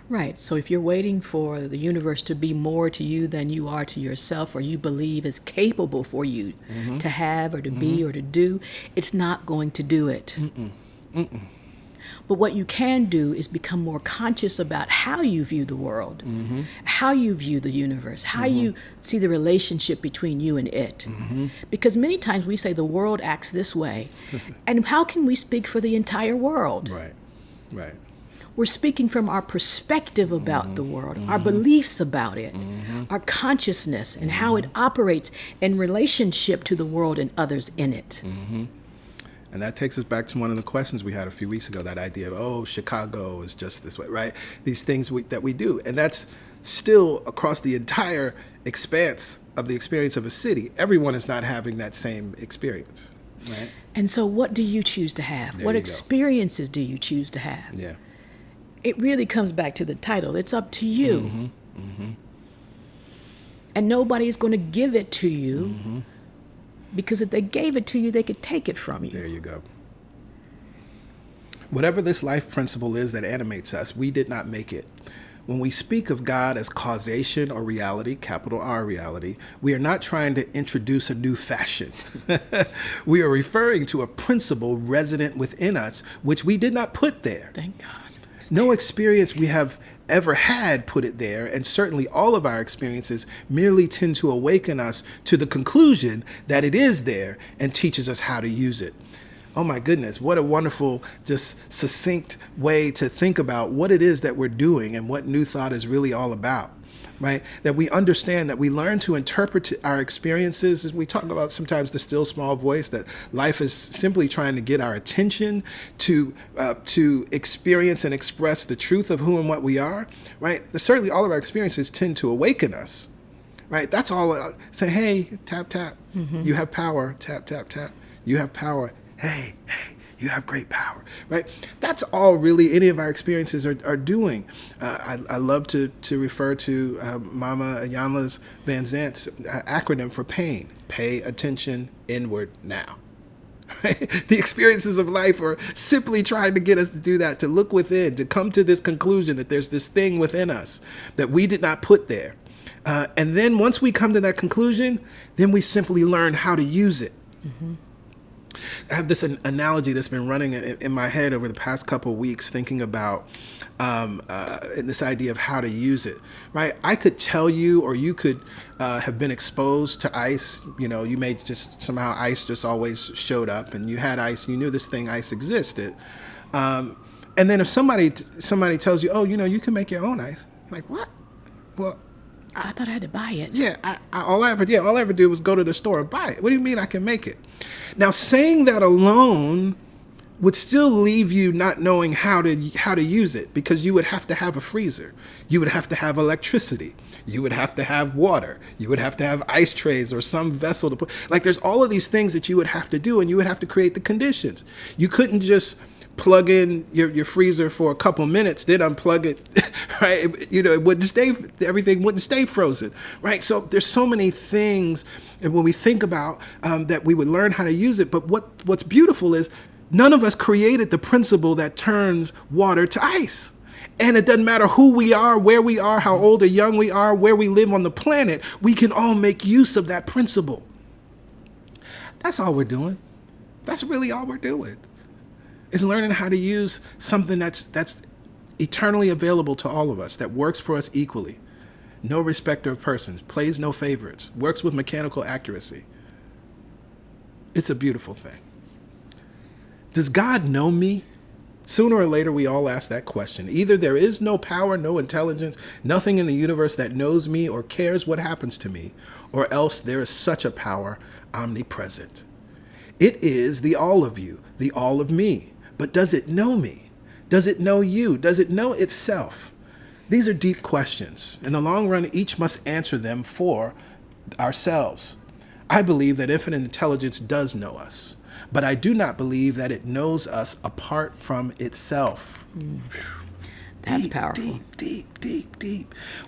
Right. So if you're waiting for the universe to be more to you than you are to yourself, or you believe is capable for you to have or to be or to do, it's not going to do it. But what you can do is become more conscious about how you view the world, how you view the universe, how you see the relationship between you and it. Because many times we say the world acts this way, and how can we speak for the entire world? Right. We're speaking from our perspective about the world, our beliefs about it, our consciousness, and how it operates in relationship to the world and others in it. And that takes us back to one of the questions we had a few weeks ago, that idea of, Chicago is just this way, right? These things that we do. And that's still across the entire expanse of the experience of a city. Everyone is not having that same experience, Right. And so what do you choose to have? There What you go. experiences do you choose to have? Yeah. It really comes back to the title. It's up to you. And nobody's going to give it to you because if they gave it to you, they could take it from you. There you go. Whatever this life principle is that animates us, we did not make it. When we speak of God as causation or reality, capital R reality, we are not trying to introduce a new fashion. We are referring to a principle resident within us, which we did not put there. Thank God. No experience we have ever had put it there, and certainly all of our experiences merely tend to awaken us to the conclusion that it is there and teaches us how to use it. Oh my goodness, what a wonderful, just succinct way to think about what it is that we're doing and what New Thought is really all about, right? That we understand, that we learn to interpret our experiences. As we talk about sometimes the still small voice, that life is simply trying to get our attention to experience and express the truth of who and what we are, right? Certainly all of our experiences tend to awaken us, right? That's all. Say, hey, tap, tap. You have power. Tap, tap, tap. You have power. Hey, you have great power, right? That's all really any of our experiences are doing. I love to refer to Mama Ayanla's Van Zant's acronym for PAIN. Pay attention inward now. Right? The experiences of life are simply trying to get us to do that, to look within, to come to this conclusion that there's this thing within us that we did not put there. And then once we come to that conclusion, then we simply learn how to use it. I have this analogy that's been running in my head over the past couple of weeks, thinking about this idea of how to use it, right? I could tell you, or you could have been exposed to ice. You know, you may just somehow ice just always showed up, and you had ice, you knew this thing ice existed. And then if somebody tells you, oh, you know, you can make your own ice, you're like, what? Well, I thought I had to buy it. yeah, all I ever did was go to the store and buy it. What do you mean I can make it? Now, saying that alone would still leave you not knowing how to use it, because you would have to have a freezer. You would have to have electricity. You would have to have water. You would have to have ice trays or some vessel to put. Like, there's all of these things that you would have to do, and you would have to create the conditions. You couldn't just plug in your freezer for a couple minutes, then unplug it, right? You know, everything wouldn't stay frozen, right? So there's so many things, and when we think about that, we would learn how to use it. But what's beautiful is none of us created the principle that turns water to ice. And it doesn't matter who we are, where we are, how old or young we are, where we live on the planet, we can all make use of that principle. That's all we're doing. That's really all we're doing. Is learning how to use something that's eternally available to all of us, that works for us equally. No respecter of persons, plays no favorites, works with mechanical accuracy. It's a beautiful thing. Does God know me? Sooner or later, we all ask that question. Either there is no power, no intelligence, nothing in the universe that knows me or cares what happens to me, or else there is such a power omnipresent. It is the all of you, the all of me. But does it know me? Does it know you? Does it know itself? These are deep questions. In the long run, each must answer them for ourselves. I believe that infinite intelligence does know us, but I do not believe that it knows us apart from itself. That's deep, powerful. Deep.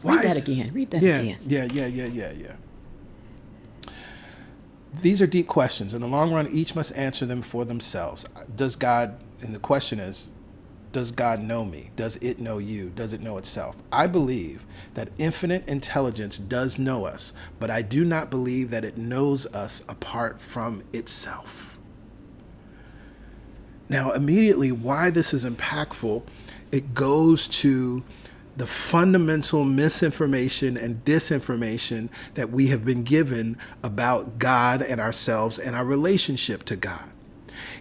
Read that again. Yeah. These are deep questions. In the long run, each must answer them for themselves. Does God, and the question is, does God know me? Does it know you? Does it know itself? I believe that infinite intelligence does know us, but I do not believe that it knows us apart from itself. Now, immediately, why this is impactful, it goes to the fundamental misinformation and disinformation that we have been given about God and ourselves and our relationship to God.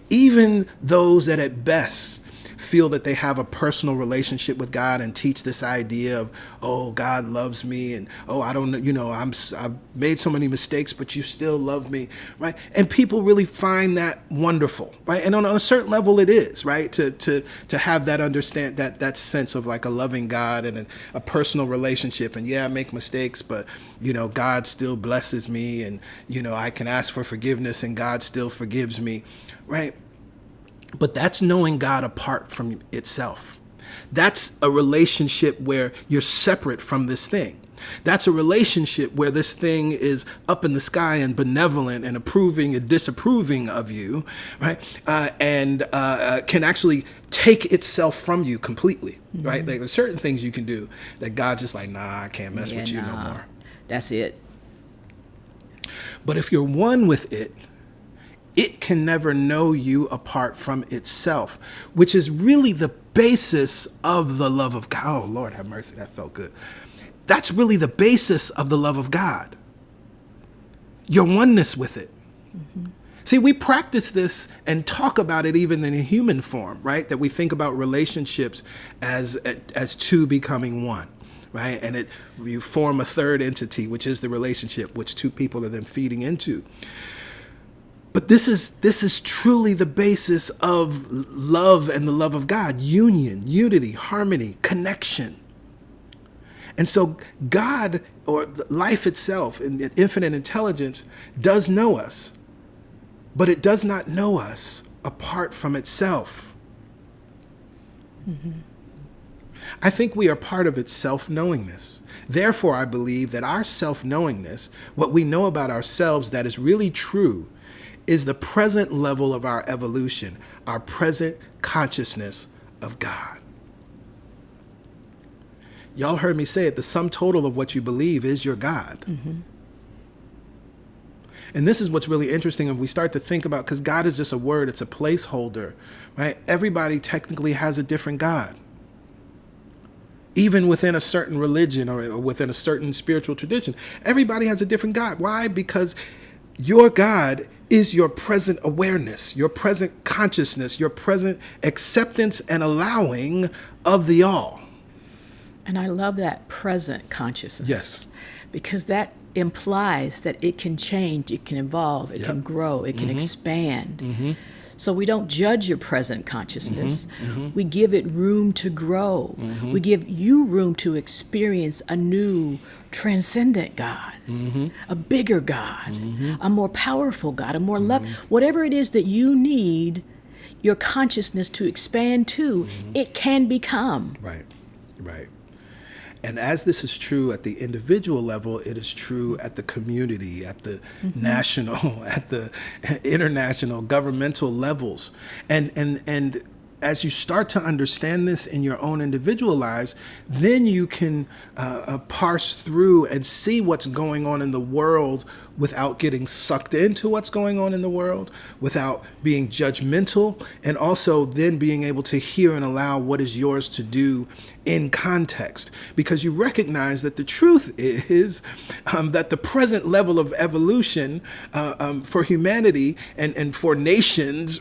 Even those that at best feel that they have a personal relationship with God and teach this idea of, oh, God loves me, and oh, I don't know, I've made so many mistakes, but you still love me, right? And people really find that wonderful, right? And on a certain level, it is, right? To have that that sense of like a loving God and a personal relationship, and yeah, I make mistakes, but God still blesses me, and I can ask for forgiveness, and God still forgives me, right? But that's knowing God apart from itself. That's a relationship where you're separate from this thing. That's a relationship where this thing is up in the sky and benevolent and approving and disapproving of you, right? And can actually take itself from you completely, right? Like, there's certain things you can do that God's just like, nah, I can't mess with you no more. That's it. But if you're one with it, it can never know you apart from itself, which is really the basis of the love of God. Oh, Lord have mercy. That felt good. That's really the basis of the love of God. Your oneness with it. See, we practice this and talk about it even in a human form, right? That we think about relationships as two becoming one, right? And you form a third entity, which is the relationship, which two people are then feeding into. But this is truly the basis of love and the love of God: union, unity, harmony, connection. And so God, or life itself, in infinite intelligence, does know us, but it does not know us apart from itself. I think we are part of its self-knowingness. Therefore, I believe that our self-knowingness, what we know about ourselves that is really true, is the present level of our evolution, our present consciousness of God. Y'all heard me say it, the sum total of what you believe is your God. And this is what's really interesting if we start to think about, because God is just a word, it's a placeholder, right? Everybody technically has a different God. Even within a certain religion or within a certain spiritual tradition, everybody has a different God. Why? Because your God is your present awareness, your present consciousness, your present acceptance and allowing of the all. And I love that present consciousness. Yes. Because that implies that it can change, it can evolve, it can grow, it can expand. So we don't judge your present consciousness. We give it room to grow. We give you room to experience a new transcendent God, a bigger God, a more powerful God, a more love. Whatever it is that you need your consciousness to expand to, it can become. Right, right. And as this is true at the individual level, it is true at the community, at the national, at the international, governmental levels. And as you start to understand this in your own individual lives, then you can parse through and see what's going on in the world without getting sucked into what's going on in the world, without being judgmental, and also then being able to hear and allow what is yours to do in context. Because you recognize that the truth is that the present level of evolution for humanity and for nations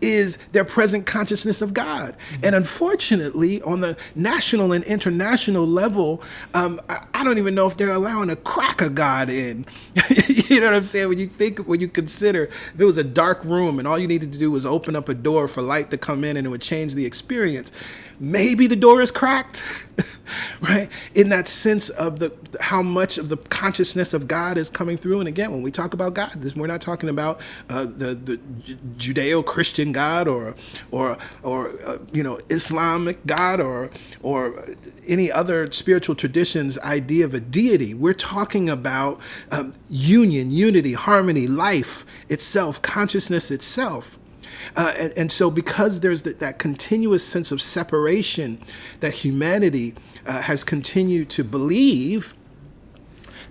is their present consciousness of God. And unfortunately, on the national and international level, I don't even know if they're allowing a crack of God in. You know what I'm saying? When you consider if it was a dark room and all you needed to do was open up a door for light to come in and it would change the experience, maybe the door is cracked, right? In that sense of how much of the consciousness of God is coming through. And again, when we talk about God, we're not talking about the Judeo-Christian God or Islamic God or any other spiritual tradition's idea of a deity. We're talking about union, unity, harmony, life itself, consciousness itself. And so because there's that continuous sense of separation that humanity has continued to believe,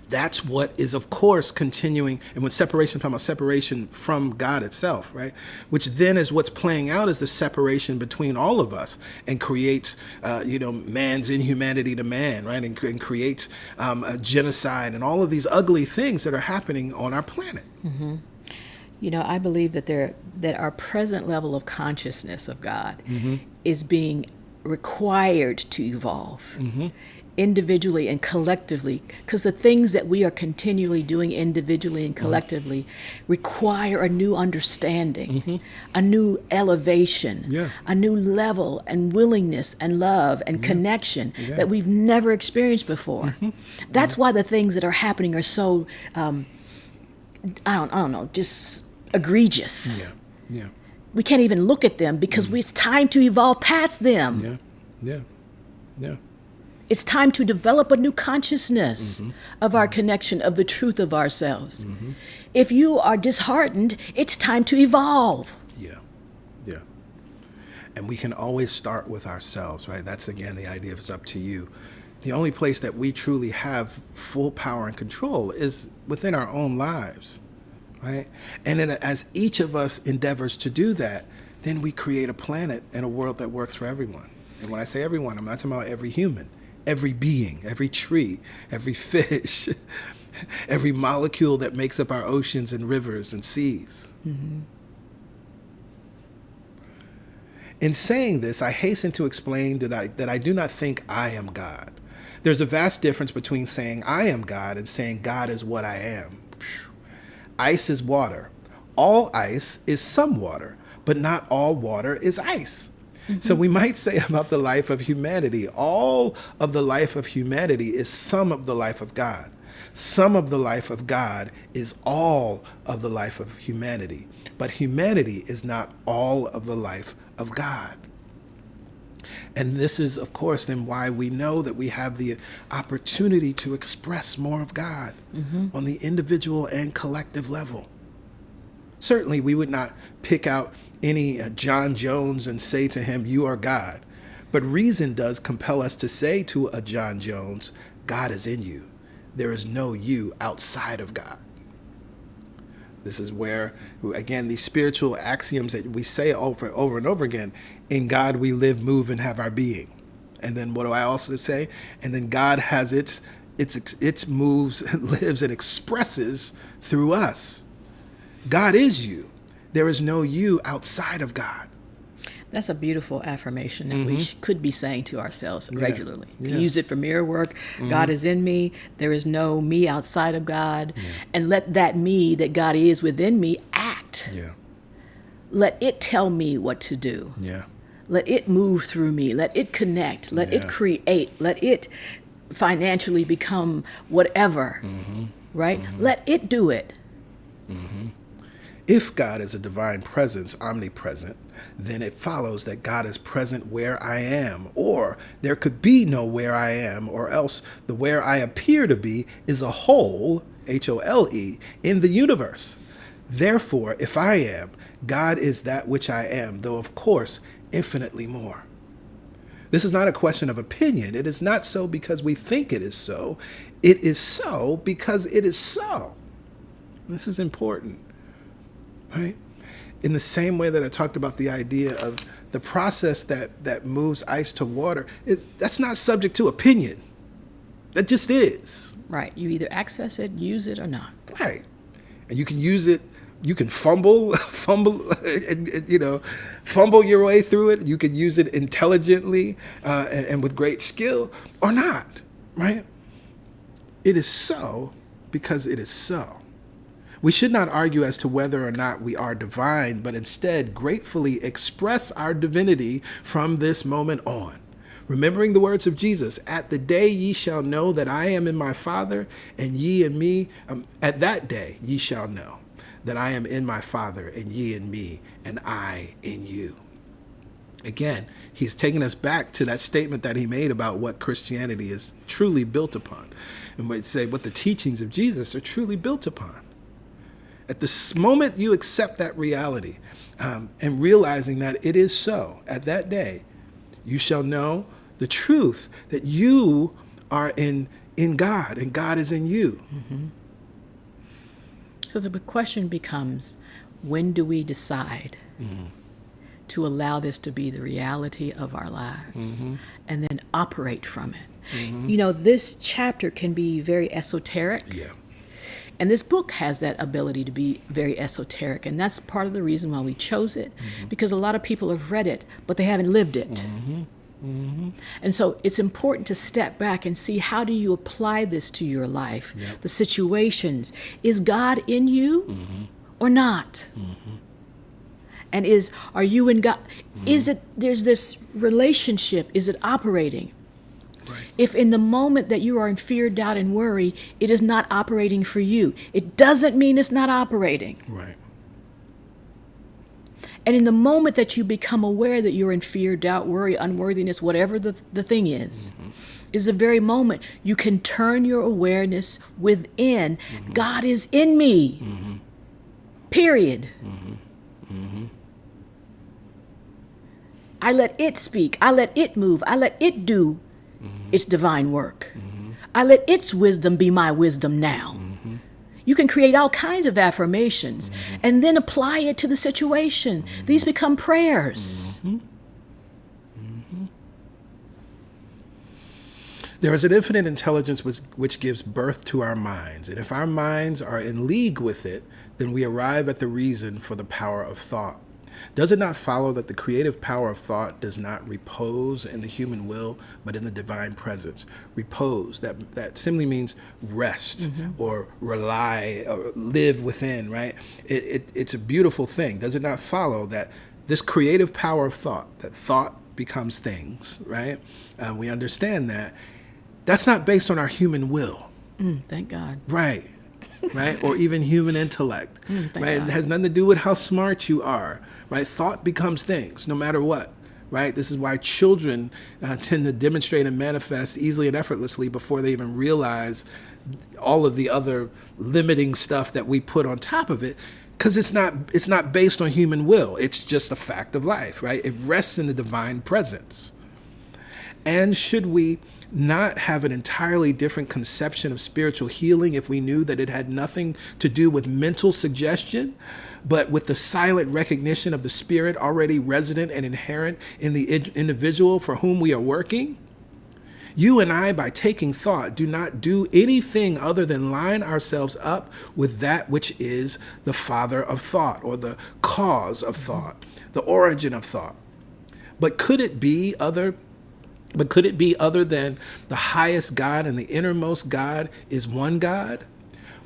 that's what is, of course, continuing. And when separation, I'm talking about separation from God itself, right? Which then is what's playing out as the separation between all of us and creates, man's inhumanity to man, right? And creates a genocide and all of these ugly things that are happening on our planet. I believe that our present level of consciousness of God is being required to evolve individually and collectively, because the things that we are continually doing individually and collectively require a new understanding, a new elevation, a new level and willingness and love and connection that we've never experienced before. That's why the things that are happening are so, I don't know, just egregious. Yeah. We can't even look at them because it's time to evolve past them. Yeah. It's time to develop a new consciousness of our connection, of the truth of ourselves. If you are disheartened, it's time to evolve. Yeah. And we can always start with ourselves, right? That's, again, the idea of it's up to you. The only place that we truly have full power and control is within our own lives, right? And then as each of us endeavors to do that, then we create a planet and a world that works for everyone. And when I say everyone, I'm not talking about every human. Every being, every tree, every fish, every molecule that makes up our oceans and rivers and seas. In saying this, I hasten to explain that I do not think I am God. There's a vast difference between saying I am God and saying God is what I am. Ice is water. All ice is some water, but not all water is ice. So we might say about the life of humanity, all of the life of humanity is some of the life of God. Some of the life of God is all of the life of humanity. But humanity is not all of the life of God. And this is, of course, then why we know that we have the opportunity to express more of God on the individual and collective level. Certainly, we would not pick out any John Jones and say to him, "You are God." But reason does compel us to say to a John Jones, "God is in you. There is no you outside of God." This is where, again, these spiritual axioms that we say over and over again, in God we live, move, and have our being. And then what do I also say? And then God has its moves, lives, and expresses through us. God is you. There is no you outside of God. That's a beautiful affirmation that we could be saying to ourselves regularly. Yeah. Use it for mirror work. God is in me. There is no me outside of God. And let that me that God is within me act. Yeah. Let it tell me what to do. Yeah. Let it move through me. Let it connect. Let it create. Let it financially become whatever. Right? Let it do it. If God is a divine presence, omnipresent, then it follows that God is present where I am, or there could be no where I am, or else the where I appear to be is a hole, H-O-L-E, in the universe. Therefore, if I am, God is that which I am, though of course, infinitely more. This is not a question of opinion. It is not so because we think it is so. It is so because it is so. This is important. Right? In the same way that I talked about the idea of the process that moves ice to water, that's not subject to opinion. That just is. Right. You either access it, use it, or not. Right. And you can use it, you can fumble your way through it. You can use it intelligently and with great skill, or not. Right? It is so because it is so. We should not argue as to whether or not we are divine, but instead gratefully express our divinity from this moment on. Remembering the words of Jesus, "At the day ye shall know that I am in my Father, and ye in me, at that day ye shall know that I am in my Father, and ye in me, and I in you." Again, he's taking us back to that statement that he made about what Christianity is truly built upon. And we say what the teachings of Jesus are truly built upon. At the moment you accept that reality and realizing that it is so, at that day, you shall know the truth that you are in God and God is in you. So the question becomes, when do we decide to allow this to be the reality of our lives and then operate from it? This chapter can be very esoteric. Yeah. And this book has that ability to be very esoteric. And that's part of the reason why we chose it, because a lot of people have read it, but they haven't lived it. And so it's important to step back and see, how do you apply this to your life, the situations? Is God in you or not? And are you in God? Is it, there's this relationship, is it operating? Right. If in the moment that you are in fear, doubt, and worry, it is not operating for you, it doesn't mean it's not operating. Right. And in the moment that you become aware that you're in fear, doubt, worry, unworthiness, whatever the thing is the very moment you can turn your awareness within. God is in me. Period. I let it speak. I let it move. I let it do its divine work. I let its wisdom be my wisdom now. You can create all kinds of affirmations and then apply it to the situation. These become prayers. There is an infinite intelligence which gives birth to our minds. And if our minds are in league with it, then we arrive at the reason for the power of thought. Does it not follow that the creative power of thought does not repose in the human will, but in the divine presence? Repose, that simply means rest or rely or live within, right? It's a beautiful thing. Does it not follow that this creative power of thought, that thought becomes things, right? We understand that. That's not based on our human will. Thank God. Right. Right? Or even human intellect. Thank Right? God. It has nothing to do with how smart you are. Right? Thought becomes things, no matter what. Right? This is why children tend to demonstrate and manifest easily and effortlessly before they even realize all of the other limiting stuff that we put on top of it. Because it's not based on human will. It's just a fact of life. Right? It rests in the divine presence. And should we not have an entirely different conception of spiritual healing if we knew that it had nothing to do with mental suggestion, but with the silent recognition of the spirit already resident and inherent in the individual for whom we are working? You and I, by taking thought, do not do anything other than line ourselves up with that which is the father of thought, or the cause of thought, the origin of thought. But could it be other than the highest God and the innermost God is one God?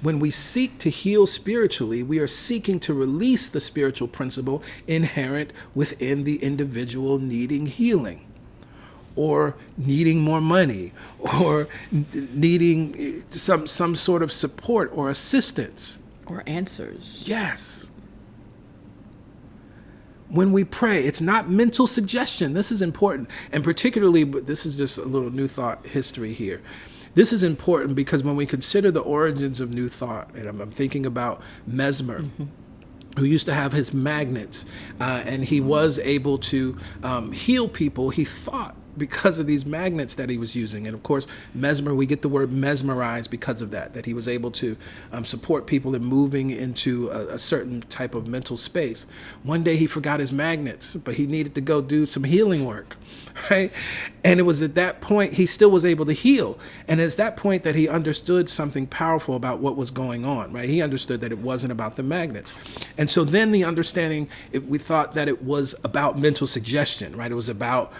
When we seek to heal spiritually, we are seeking to release the spiritual principle inherent within the individual needing healing, or needing more money, or needing some sort of support or assistance. Or answers. Yes. When we pray, it's not mental suggestion. This is important. And particularly, but this is just a little New Thought history here. This is important because when we consider the origins of New Thought, and I'm thinking about Mesmer, who used to have his magnets, and he was able to heal people, he thought, because of these magnets that he was using. And of course, mesmer, we get the word mesmerize because of that he was able to support people in moving into a certain type of mental space. One day he forgot his magnets, but he needed to go do some healing work, right? And it was at that point he still was able to heal. And it's that point that he understood something powerful about what was going on, right? He understood that it wasn't about the magnets. And so then the understanding, we thought that it was about mental suggestion, right? It was about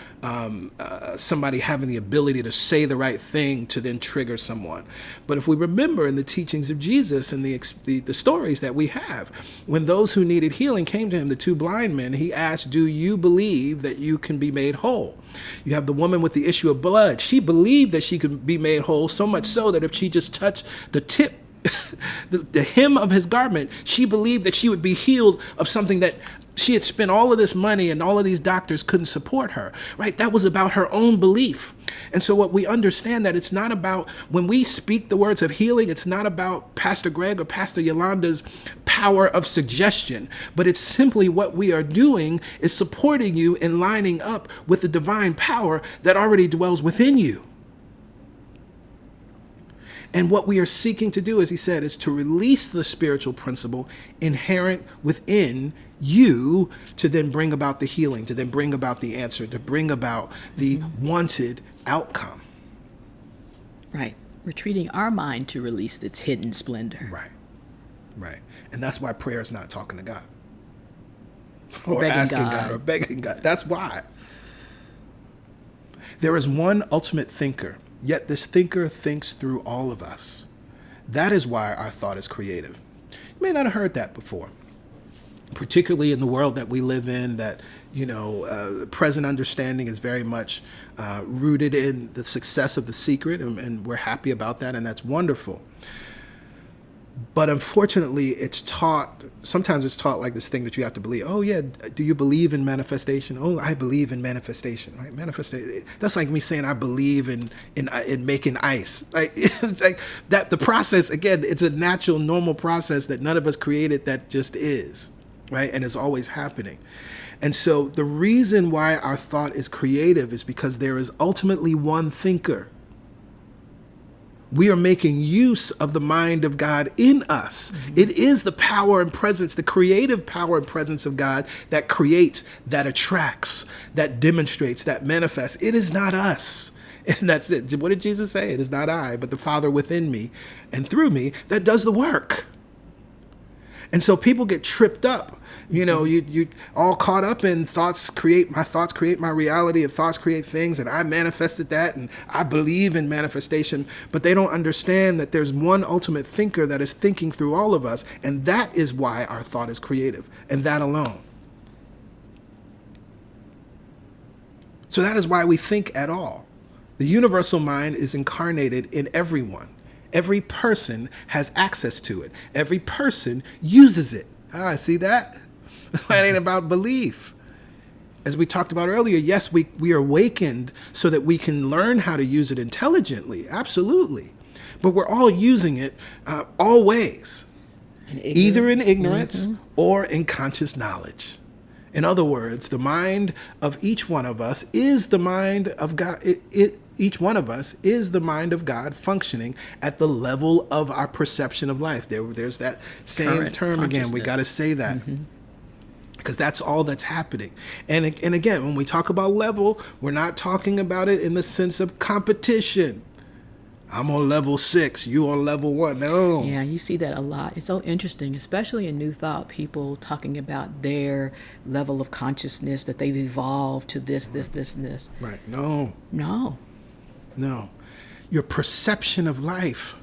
somebody having the ability to say the right thing to then trigger someone. But if we remember in the teachings of Jesus and the stories that we have, when those who needed healing came to him, the two blind men, he asked, do you believe that you can be made whole? You have the woman with the issue of blood. She believed that she could be made whole, so much so that if she just touched the tip, the hem of his garment, she believed that she would be healed of something that she had spent all of this money and all of these doctors couldn't support her, right? That was about her own belief. And so what we understand that it's not about, when we speak the words of healing, it's not about Pastor Greg or Pastor Yolanda's power of suggestion, but it's simply what we are doing is supporting you in lining up with the divine power that already dwells within you. And what we are seeking to do, as he said, is to release the spiritual principle inherent within you to then bring about the healing, to then bring about the answer, to bring about the wanted outcome. Right. We're treating our mind to release its hidden splendor. Right. Right. And that's why prayer is not talking to God. Or Or begging asking God. God. Or begging God. That's why. There is one ultimate thinker, yet this thinker thinks through all of us. That is why our thought is creative. You may not have heard that before, particularly in the world that we live in, that, present understanding is very much rooted in the success of The Secret, and we're happy about that, and that's wonderful. But unfortunately, sometimes it's taught like this thing that you have to believe. Oh yeah, do you believe in manifestation? Oh, I believe in manifestation, right? Manifestation. That's like me saying I believe in making ice. Like, it's like that, the process, again, it's a natural, normal process that none of us created, that just is, right? And it's always happening. And so the reason why our thought is creative is because there is ultimately one thinker. We are making use of the mind of God in us. Mm-hmm. It is the power and presence, the creative power and presence of God that creates, that attracts, that demonstrates, that manifests. It is not us. And that's it. What did Jesus say? It is not I, but the Father within me and through me that does the work. And so people get tripped up. You all caught up in my thoughts create my reality, and thoughts create things, and I manifested that, and I believe in manifestation, but they don't understand that there's one ultimate thinker that is thinking through all of us, and that is why our thought is creative, and that alone. So that is why we think at all. The universal mind is incarnated in everyone. Every person has access to it. Every person uses it. See that? It ain't about belief. As we talked about earlier, yes, we are awakened so that we can learn how to use it intelligently. Absolutely. But we're all using it always, either in ignorance or in conscious knowledge. In other words, the mind of each one of us is the mind of God. Each one of us is the mind of God functioning at the level of our perception of life. There's that same Current term again. We got to say that. Because that's all that's happening. And again, when we talk about level, we're not talking about it in the sense of competition. I'm on level 6, you on level 1. No. Yeah, you see that a lot. It's so interesting, especially in New Thought, people talking about their level of consciousness, that they've evolved to this, and this. Right. No. Your perception of life.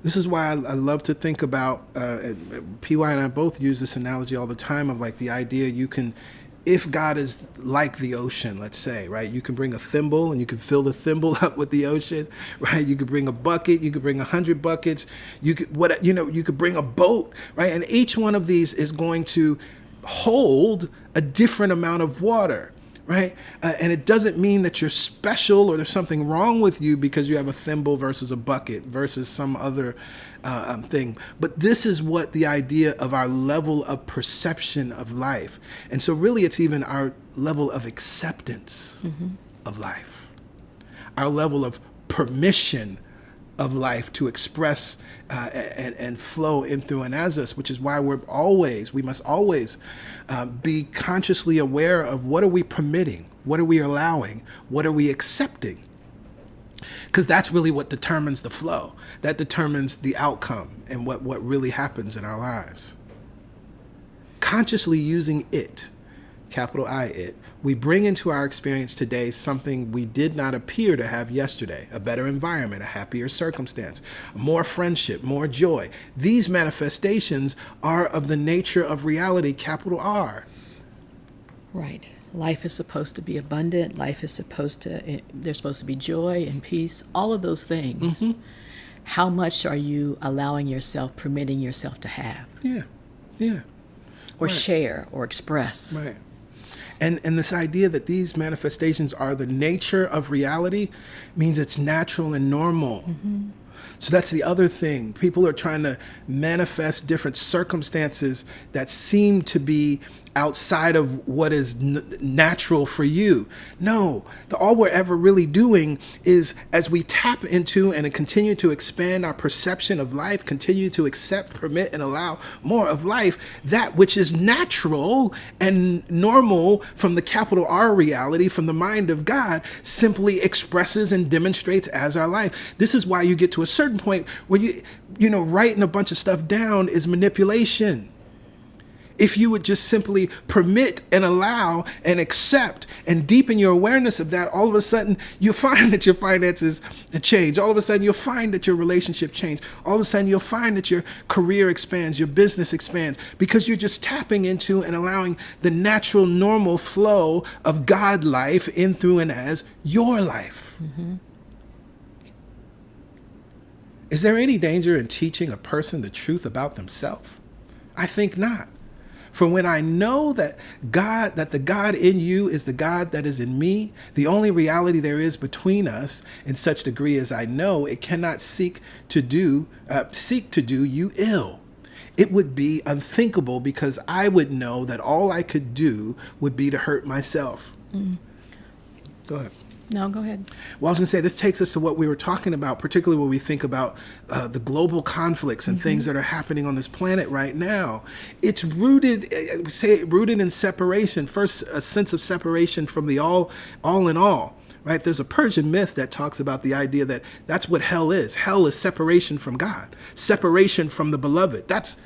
This is why I love to think about, PY and I both use this analogy all the time, of like the idea if God is like the ocean, let's say, right? You can bring a thimble and you can fill the thimble up with the ocean, right? You could bring a bucket, you could bring 100 buckets, you could bring a boat, right? And each one of these is going to hold a different amount of water. Right? And it doesn't mean that you're special or there's something wrong with you because you have a thimble versus a bucket versus some other thing. But this is what the idea of our level of perception of life. And so really it's even our level of acceptance of life, our level of permission of life to express and flow in, through, and as us, which is why we must always be consciously aware of what are we permitting, what are we allowing, what are we accepting, because that's really what determines the flow. That determines the outcome and what really happens in our lives. Consciously using it, capital I it, we bring into our experience today something we did not appear to have yesterday: a better environment, a happier circumstance, more friendship, more joy. These manifestations are of the nature of reality, capital R. Right. Life is supposed to be abundant. Life is there's supposed to be joy and peace, all of those things. How much are you allowing yourself, permitting yourself to have? Yeah. Or share or express. Right. And this idea that these manifestations are the nature of reality means it's natural and normal. So that's the other thing. People are trying to manifest different circumstances that seem to be outside of what is natural for you. No, all we're ever really doing is, as we tap into and continue to expand our perception of life, continue to accept, permit, and allow more of life, that which is natural and normal from the capital R reality, from the mind of God, simply expresses and demonstrates as our life. This is why you get to a certain point where writing a bunch of stuff down is manipulation. If you would just simply permit and allow and accept and deepen your awareness of that, all of a sudden you'll find that your finances change. All of a sudden you'll find that your relationship change. All of a sudden you'll find that your career expands, your business expands, because you're just tapping into and allowing the natural, normal flow of God life in, through, and as your life. Mm-hmm. Is there any danger in teaching a person the truth about themselves? I think not. For when I know that the God in you is the God that is in me, the only reality there is between us, in such degree as I know, it cannot seek to do you ill. It would be unthinkable, because I would know that all I could do would be to hurt myself. Mm. Go ahead. No, go ahead. Well, I was going to say, this takes us to what we were talking about, particularly when we think about the global conflicts and things that are happening on this planet right now. It's rooted in separation. First, a sense of separation from the all in all. Right? There's a Persian myth that talks about the idea that that's what hell is. Hell is separation from God, separation from the beloved. That's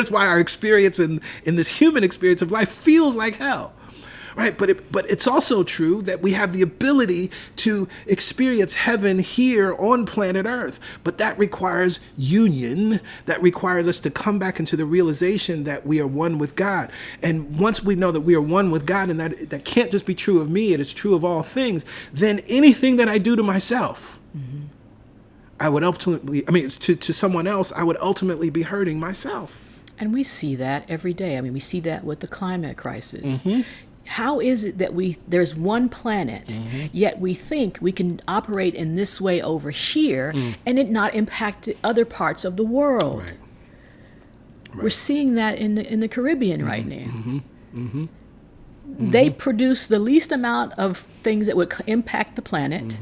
why our experience in this human experience of life feels like hell. Right, but it's also true that we have the ability to experience heaven here on planet Earth. But that requires union. That requires us to come back into the realization that we are one with God. And once we know that we are one with God, and that can't just be true of me, it is true of all things, then anything that I do to myself, I would ultimately, to someone else, I would ultimately be hurting myself. And we see that every day. We see that with the climate crisis. Mm-hmm. How is it that there's one planet, yet we think we can operate in this way over here and it not impact other parts of the world? Right. We're seeing that in the Caribbean right now. They produce the least amount of things that would impact the planet,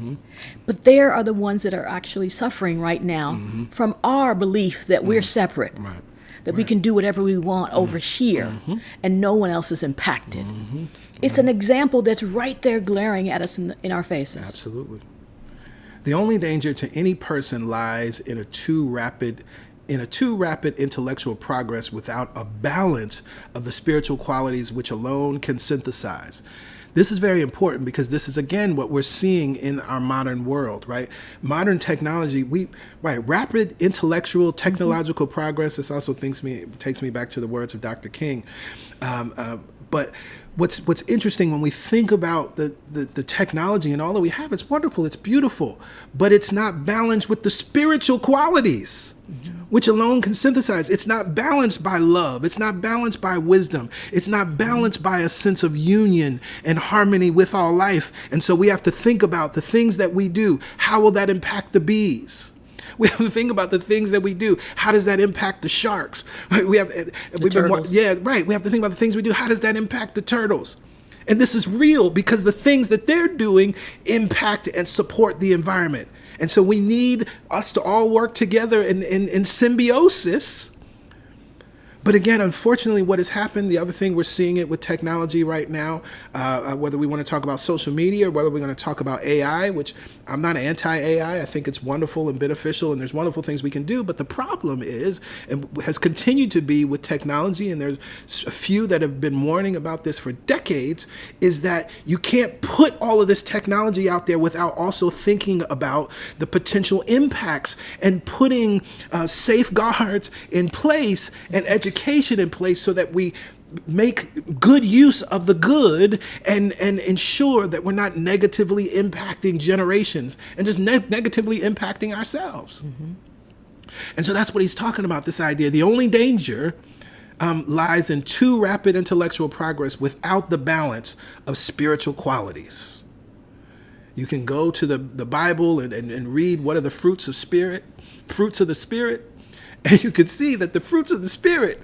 but they are the ones that are actually suffering right now from our belief that we're separate. Right. That we can do whatever we want over here and no one else is impacted. It's an example that's right there glaring at us in our faces. Absolutely. The only danger to any person lies in a too rapid intellectual progress without a balance of the spiritual qualities which alone can synthesize. This is very important, because this is, again, what we're seeing in our modern world, right? Modern technology, rapid intellectual, technological progress. This also takes me back to the words of Dr. King. But what's interesting when we think about the technology and all that we have, it's wonderful, it's beautiful, but it's not balanced with the spiritual qualities, which alone can synthesize. It's not balanced by love. It's not balanced by wisdom. It's not balanced by a sense of union and harmony with all life. And so we have to think about the things that we do. How will that impact the bees? We have to think about the things that we do. How does that impact the sharks? Right? We have to think about the things we do. How does that impact the turtles? And this is real, because the things that they're doing impact and support the environment. And so we need us to all work together in symbiosis. But again, unfortunately, what has happened, the other thing we're seeing it with technology right now, whether we want to talk about social media or whether we're going to talk about AI, which I'm not anti-AI. I think it's wonderful and beneficial, and there's wonderful things we can do. But the problem is, and has continued to be with technology, and there's a few that have been warning about this for decades, is that you can't put all of this technology out there without also thinking about the potential impacts and putting safeguards in place and education in place, so that we make good use of the good and ensure that we're not negatively impacting generations and just negatively impacting ourselves. And so that's what he's talking about, this idea. The only danger lies in too rapid intellectual progress without the balance of spiritual qualities. You can go to the Bible and read what are the fruits of the Spirit. And you can see that the fruits of the Spirit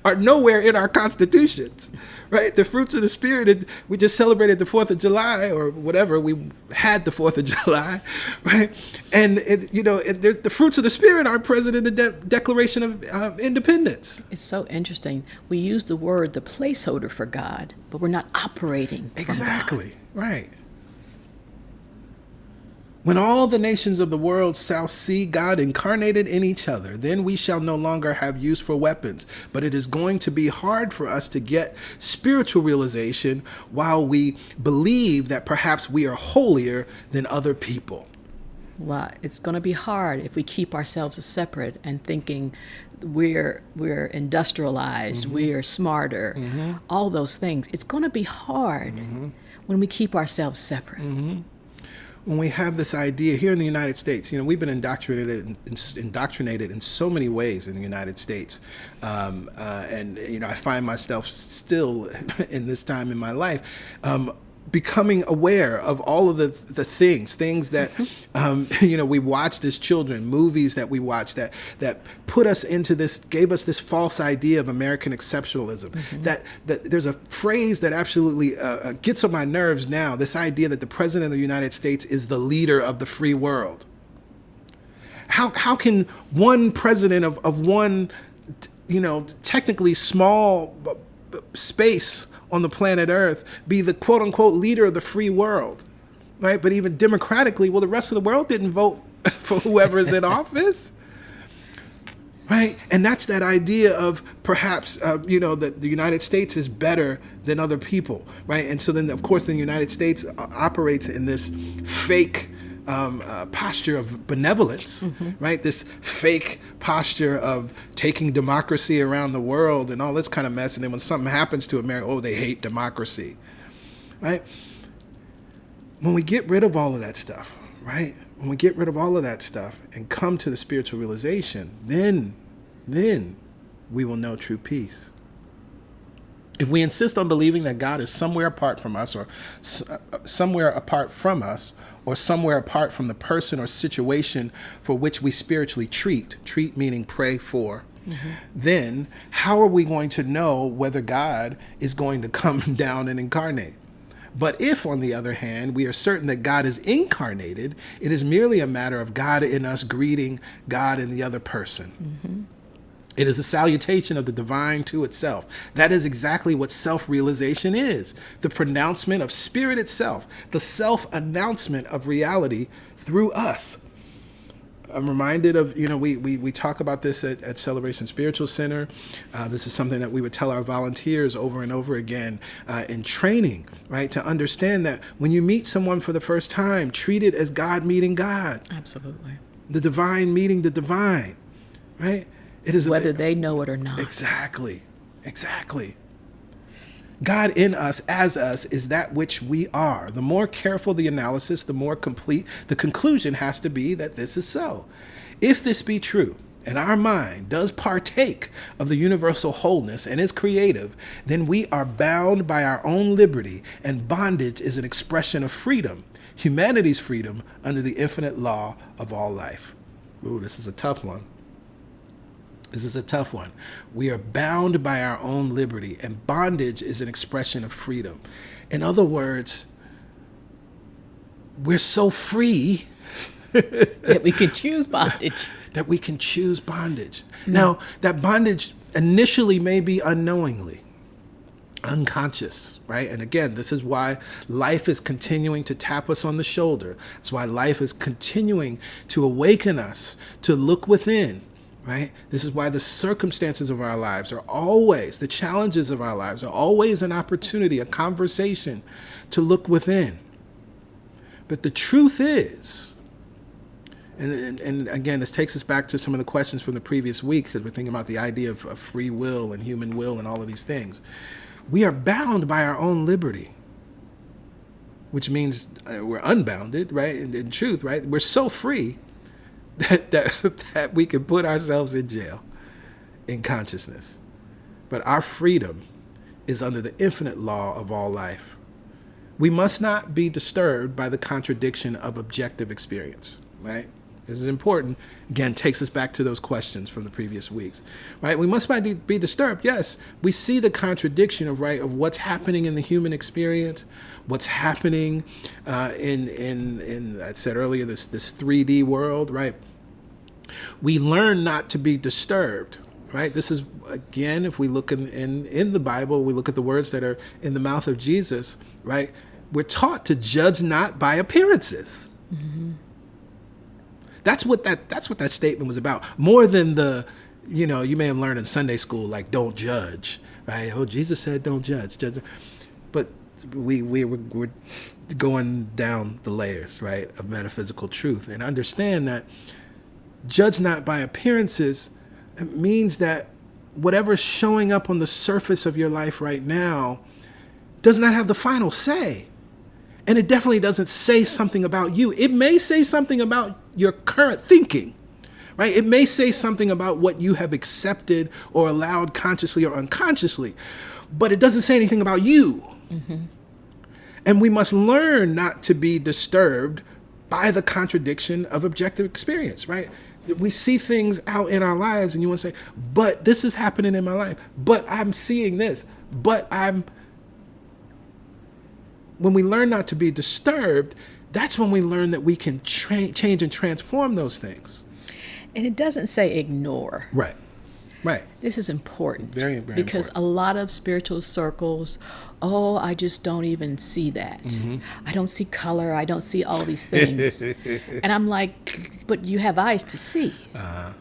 are nowhere in our constitutions, right? The fruits of the Spirit, we just celebrated the 4th of July or whatever. We had the 4th of July, right? And, the fruits of the Spirit aren't present in the Declaration of Independence. It's so interesting. We use the word, the placeholder for God, but we're not operating from Exactly, God. right. When all the nations of the world shall see God incarnated in each other, then we shall no longer have use for weapons. But it is going to be hard for us to get spiritual realization while we believe that perhaps we are holier than other people. Well, it's going to be hard if we keep ourselves separate and thinking we're industrialized, we're smarter, all those things. It's going to be hard when we keep ourselves separate. When we have this idea here in the United States, we've been indoctrinated in so many ways in the United States. I find myself still in this time in my life, becoming aware of all of the things that, we watched as children, movies that we watched that put us into this, gave us this false idea of American exceptionalism. That there's a phrase that absolutely gets on my nerves now, this idea that the president of the United States is the leader of the free world. How can one president of one, technically small space on the planet Earth be the quote unquote leader of the free world, right? But even democratically, well, the rest of the world didn't vote for whoever is in office, right? And that's that idea of perhaps, that the United States is better than other people, right? And so then, of course, the United States operates in this fake posture of benevolence, right? This fake posture of taking democracy around the world and all this kind of mess. And then when something happens to America, they hate democracy, right? When we get rid of all of that stuff, right? When we get rid of all of that stuff and come to the spiritual realization, then we will know true peace. If we insist on believing that God is somewhere apart from us or somewhere apart from us or somewhere apart from the person or situation for which we spiritually treat meaning pray for, then how are we going to know whether God is going to come down and incarnate? But if, on the other hand, we are certain that God is incarnated, it is merely a matter of God in us greeting God in the other person. It is a salutation of the divine to itself. That is exactly what self-realization is. The pronouncement of spirit itself, the self-announcement of reality through us. I'm reminded of, we talk about this at Celebration Spiritual Center. This is something that we would tell our volunteers over and over again in training, right? To understand that when you meet someone for the first time, treat it as God meeting God. Absolutely. The divine meeting the divine, right? It is whether they know it or not. Exactly. God in us, as us, is that which we are. The more careful the analysis, the more complete the conclusion has to be that this is so. If this be true, and our mind does partake of the universal wholeness and is creative, then we are bound by our own liberty, and bondage is an expression of freedom, humanity's freedom under the infinite law of all life. Ooh, this is a tough one. We are bound by our own liberty, and bondage is an expression of freedom. In other words, we're so free that we can choose bondage. Now, that bondage initially may be unknowingly, unconscious, right? And again, this is why life is continuing to tap us on the shoulder. It's why life is continuing to awaken us to look within. Right? This is why the circumstances of our lives are always, the challenges of our lives are always an opportunity, a conversation to look within. But the truth is, and again, this takes us back to some of the questions from the previous week, because we're thinking about the idea of free will and human will and all of these things. We are bound by our own liberty, which means we're unbounded, right? In truth, right? We're so free that we can put ourselves in jail in consciousness. But our freedom is under the infinite law of all life. We must not be disturbed by the contradiction of objective experience, right? This is important. Again, takes us back to those questions from the previous weeks, right? We must not be disturbed. Yes, we see the contradiction of what's happening in the human experience, what's happening in I said earlier, this 3D world, right? We learn not to be disturbed, right? This is, again, if we look in the Bible, we look at the words that are in the mouth of Jesus, right? We're taught to judge not by appearances. Mm-hmm. That's what that statement was about. More than you may have learned in Sunday school, like, don't judge, right? Oh, Jesus said don't judge. But we're going down the layers, right, of metaphysical truth, and understand that judge not by appearances means that whatever's showing up on the surface of your life right now does not have the final say. And it definitely doesn't say something about you. It may say something about your current thinking, right? It may say something about what you have accepted or allowed consciously or unconsciously, but it doesn't say anything about you. Mm-hmm. And we must learn not to be disturbed by the contradiction of objective experience, right? We see things out in our lives and you want to say, but this is happening in my life, but I'm seeing this, when we learn not to be disturbed, that's when we learn that we can change and transform those things. And it doesn't say ignore. Right. This is important. Very, very because important. a lot of spiritual circles, I just don't even see that. Mm-hmm. I don't see color. I don't see all these things. And I'm like, but you have eyes to see. Uh-huh.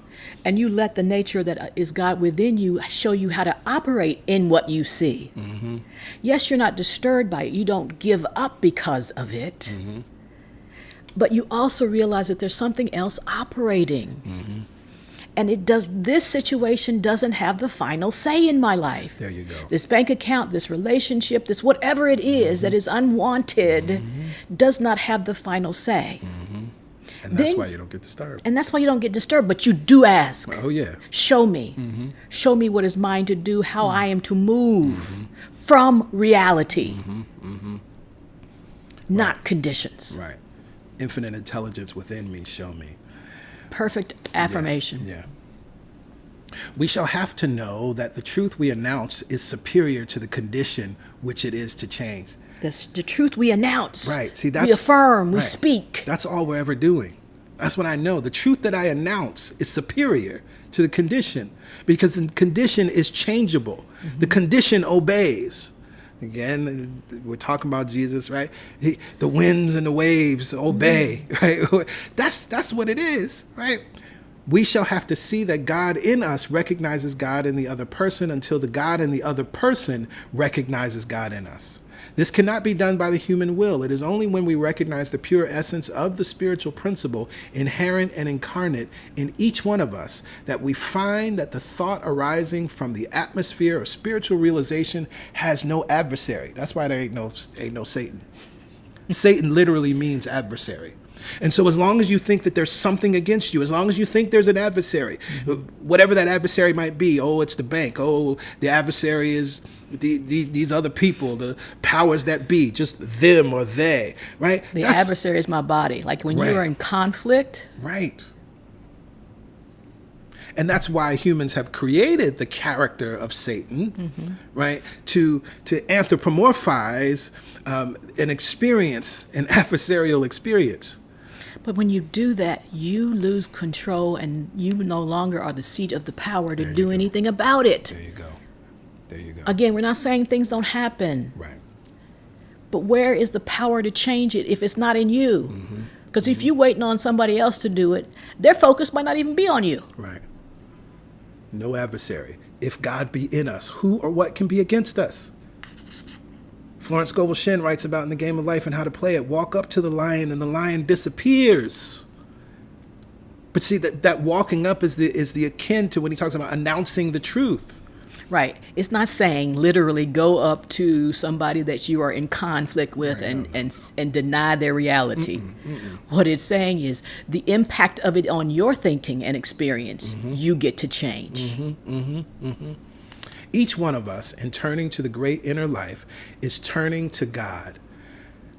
And you let the nature that is God within you show you how to operate in what you see. Mm-hmm. Yes, you're not disturbed by it. You don't give up because of it. Mm-hmm. But you also realize that there's something else operating. Mm-hmm. And this situation doesn't have the final say in my life. There you go. This bank account, this relationship, this whatever it is that is unwanted does not have the final say. Mm-hmm. And that's why you don't get disturbed. And that's why you don't get disturbed, but you do ask. Oh, yeah. Show me. Mm-hmm. Show me what is mine to do, how I am to move from reality, not conditions. Right. Infinite intelligence within me, show me. Perfect affirmation. Yeah. We shall have to know that the truth we announce is superior to the condition which it is to change. The truth we announce. Right. See, we affirm, we speak. That's all we're ever doing. That's what I know. The truth that I announce is superior to the condition because the condition is changeable. Mm-hmm. The condition obeys. Again, we're talking about Jesus, right? The winds and the waves obey, right? That's what it is, right? We shall have to see that God in us recognizes God in the other person until the God in the other person recognizes God in us. This cannot be done by the human will. It is only when we recognize the pure essence of the spiritual principle inherent and incarnate in each one of us that we find that the thought arising from the atmosphere of spiritual realization has no adversary. That's why there ain't no Satan. Satan literally means adversary. And so as long as you think that there's something against you, as long as you think there's an adversary, whatever that adversary might be, it's the bank, the adversary is these other people, the powers that be, just them or they, right? The adversary is my body. Like when you are in conflict. Right. And that's why humans have created the character of Satan, right? To anthropomorphize an experience, an adversarial experience. But when you do that, you lose control and you no longer are the seat of the power to do anything about it. There you go. Again, we're not saying things don't happen. Right. But where is the power to change it if it's not in you? Because if you're waiting on somebody else to do it, their focus might not even be on you. Right. No adversary. If God be in us, who or what can be against us? Florence Scovel Shinn writes about in The Game of Life and How to Play It, walk up to the lion and the lion disappears. But see, that walking up is the akin to when he talks about announcing the truth. Right. It's not saying literally go up to somebody that you are in conflict with and deny their reality. What it's saying is the impact of it on your thinking and experience, you get to change. Each one of us, in turning to the great inner life, is turning to God.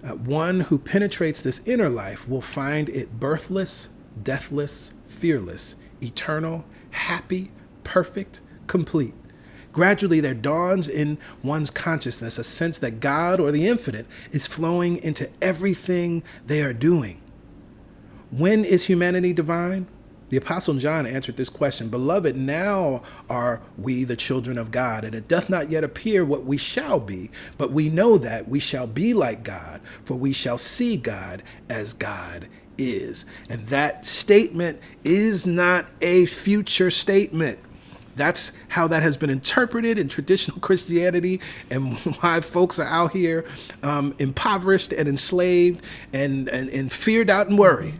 One who penetrates this inner life will find it birthless, deathless, fearless, eternal, happy, perfect, complete. Gradually, there dawns in one's consciousness a sense that God or the infinite is flowing into everything they are doing. When is humanity divine? The Apostle John answered this question, Beloved, now are we the children of God, and it doth not yet appear what we shall be, but we know that we shall be like God, for we shall see God as God is. And that statement is not a future statement. That's how that has been interpreted in traditional Christianity, and why folks are out here impoverished and enslaved and fear, doubt, and worry.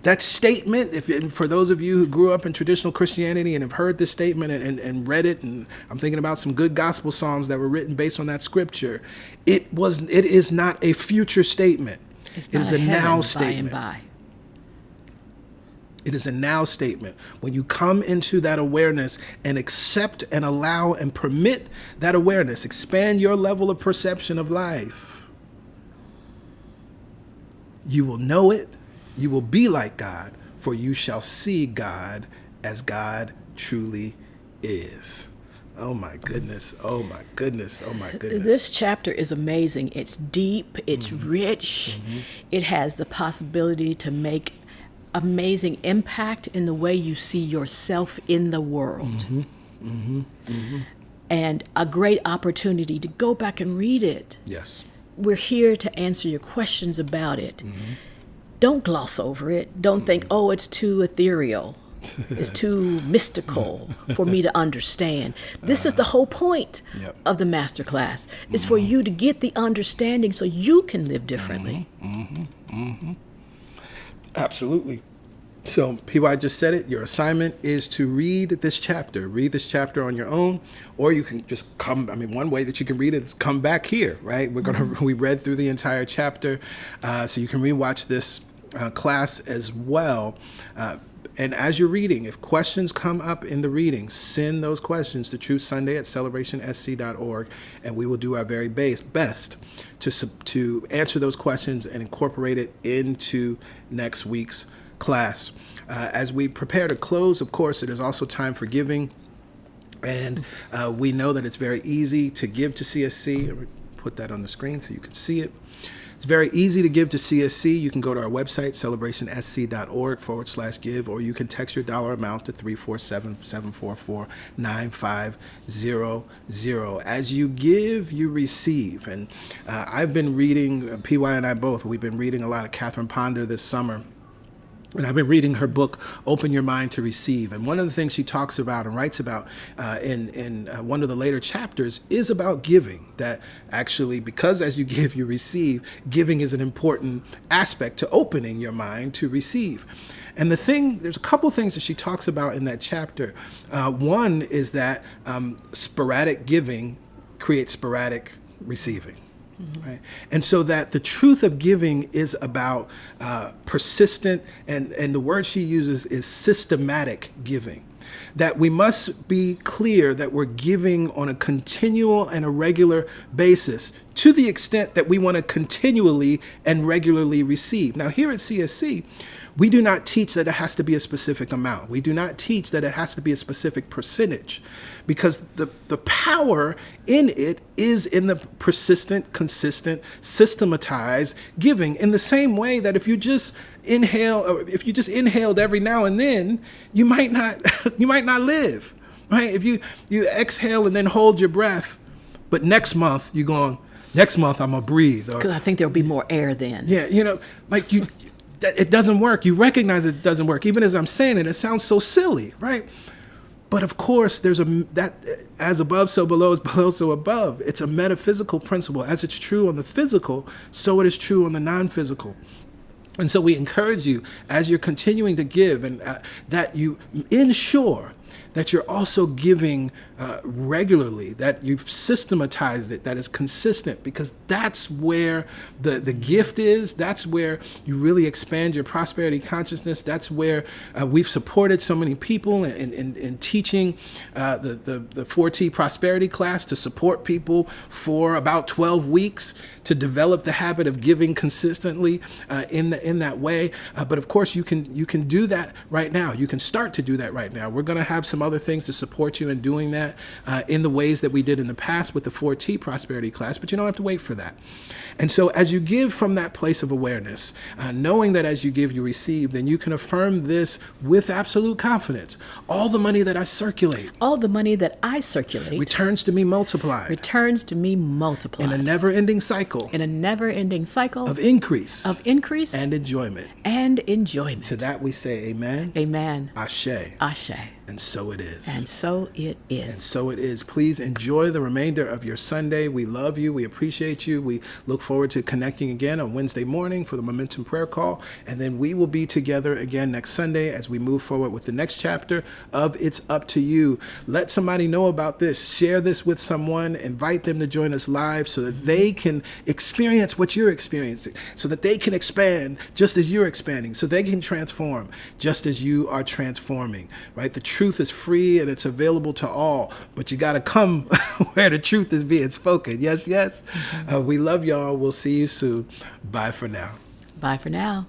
That statement, for those of you who grew up in traditional Christianity and have heard this statement and read it, and I'm thinking about some good gospel songs that were written based on that scripture, it is not a future statement. It is a now statement. By and by. It is a now statement. When you come into that awareness and accept and allow and permit that awareness, expand your level of perception of life, you will know it. You will be like God, for you shall see God as God truly is. Oh my goodness. Oh my goodness. Oh my goodness. This chapter is amazing. It's deep. It's rich. It has the possibility to make amazing impact in the way you see yourself in the world. And a great opportunity to go back and read it. Yes. We're here to answer your questions about it. Don't gloss over it. Don't think, oh, it's too ethereal. It's too mystical for me to understand. This is the whole point of the Masterclass. It's for you to get the understanding so you can live differently. Absolutely. So, PY just said it. Your assignment is to read this chapter. Read this chapter on your own, or you can just come. I mean, one way that you can read it is come back here, right? We read through the entire chapter, so you can rewatch this class as well. And as you're reading, if questions come up in the reading, send those questions to truthsunday@celebrationsc.org, and we will do our very best to answer those questions and incorporate it into next week's class. As we prepare to close, of course, it is also time for giving. And we know that it's very easy to give to CSC. Let me put that on the screen so you can see it. It's very easy to give to CSC. You can go to our website, celebrationsc.org/give, or you can text your dollar amount to 347-744-9500. As you give, you receive. And I've been reading, PY and I both, we've been reading a lot of Catherine Ponder this summer. And I've been reading her book, Open Your Mind to Receive. And one of the things she talks about and writes about in one of the later chapters is about giving. That actually, because as you give, you receive, giving is an important aspect to opening your mind to receive. And there's a couple things that she talks about in that chapter. One is that sporadic giving creates sporadic receiving. Right? And so that the truth of giving is about persistent, and the word she uses is systematic giving. That we must be clear that we're giving on a continual and a regular basis to the extent that we want to continually and regularly receive. Now, here at CSC, we do not teach that it has to be a specific amount. We do not teach that it has to be a specific percentage, because the power in it is in the persistent, consistent, systematized giving. In the same way that if you just inhaled every now and then, you might not live, right? If you exhale and then hold your breath, but next month I'm gonna breathe. Because I think there'll be more air then. Yeah, it doesn't work. You recognize it doesn't work. Even as I'm saying it, it sounds so silly, right? But of course, there's that as above, so below, as below, so above. It's a metaphysical principle. As it's true on the physical, so it is true on the non-physical. And so we encourage you, as you're continuing to give, and that you ensure that you're also giving regularly, that you've systematized it, that is consistent, because that's where the gift is. That's where you really expand your prosperity consciousness. That's where we've supported so many people in teaching the 4T prosperity class to support people for about 12 weeks to develop the habit of giving consistently in that way. But of course, you can do that right now. You can start to do that right now. We're going to have some other things to support you in doing that in the ways that we did in the past with the 4T prosperity class, but you don't have to wait for that. And so as you give from that place of awareness, knowing that as you give, you receive, then you can affirm this with absolute confidence. All the money that I circulate, returns to me multiplied. Returns to me multiplied. In a never-ending cycle. In a never-ending cycle. Of increase. And enjoyment. To that we say amen. Amen. Ashe. Ashe. And so it is. And so it is. And so it is. Please enjoy the remainder of your Sunday. We love you. We appreciate you. We look forward to connecting again on Wednesday morning for the Momentum Prayer Call. And then we will be together again next Sunday as we move forward with the next chapter of It's Up to You. Let somebody know about this. Share this with someone. Invite them to join us live so that they can experience what you're experiencing, so that they can expand just as you're expanding, so they can transform just as you are transforming, right? The truth is free and it's available to all, but you got to come where the truth is being spoken. Yes, yes. We love y'all. We'll see you soon. Bye for now. Bye for now.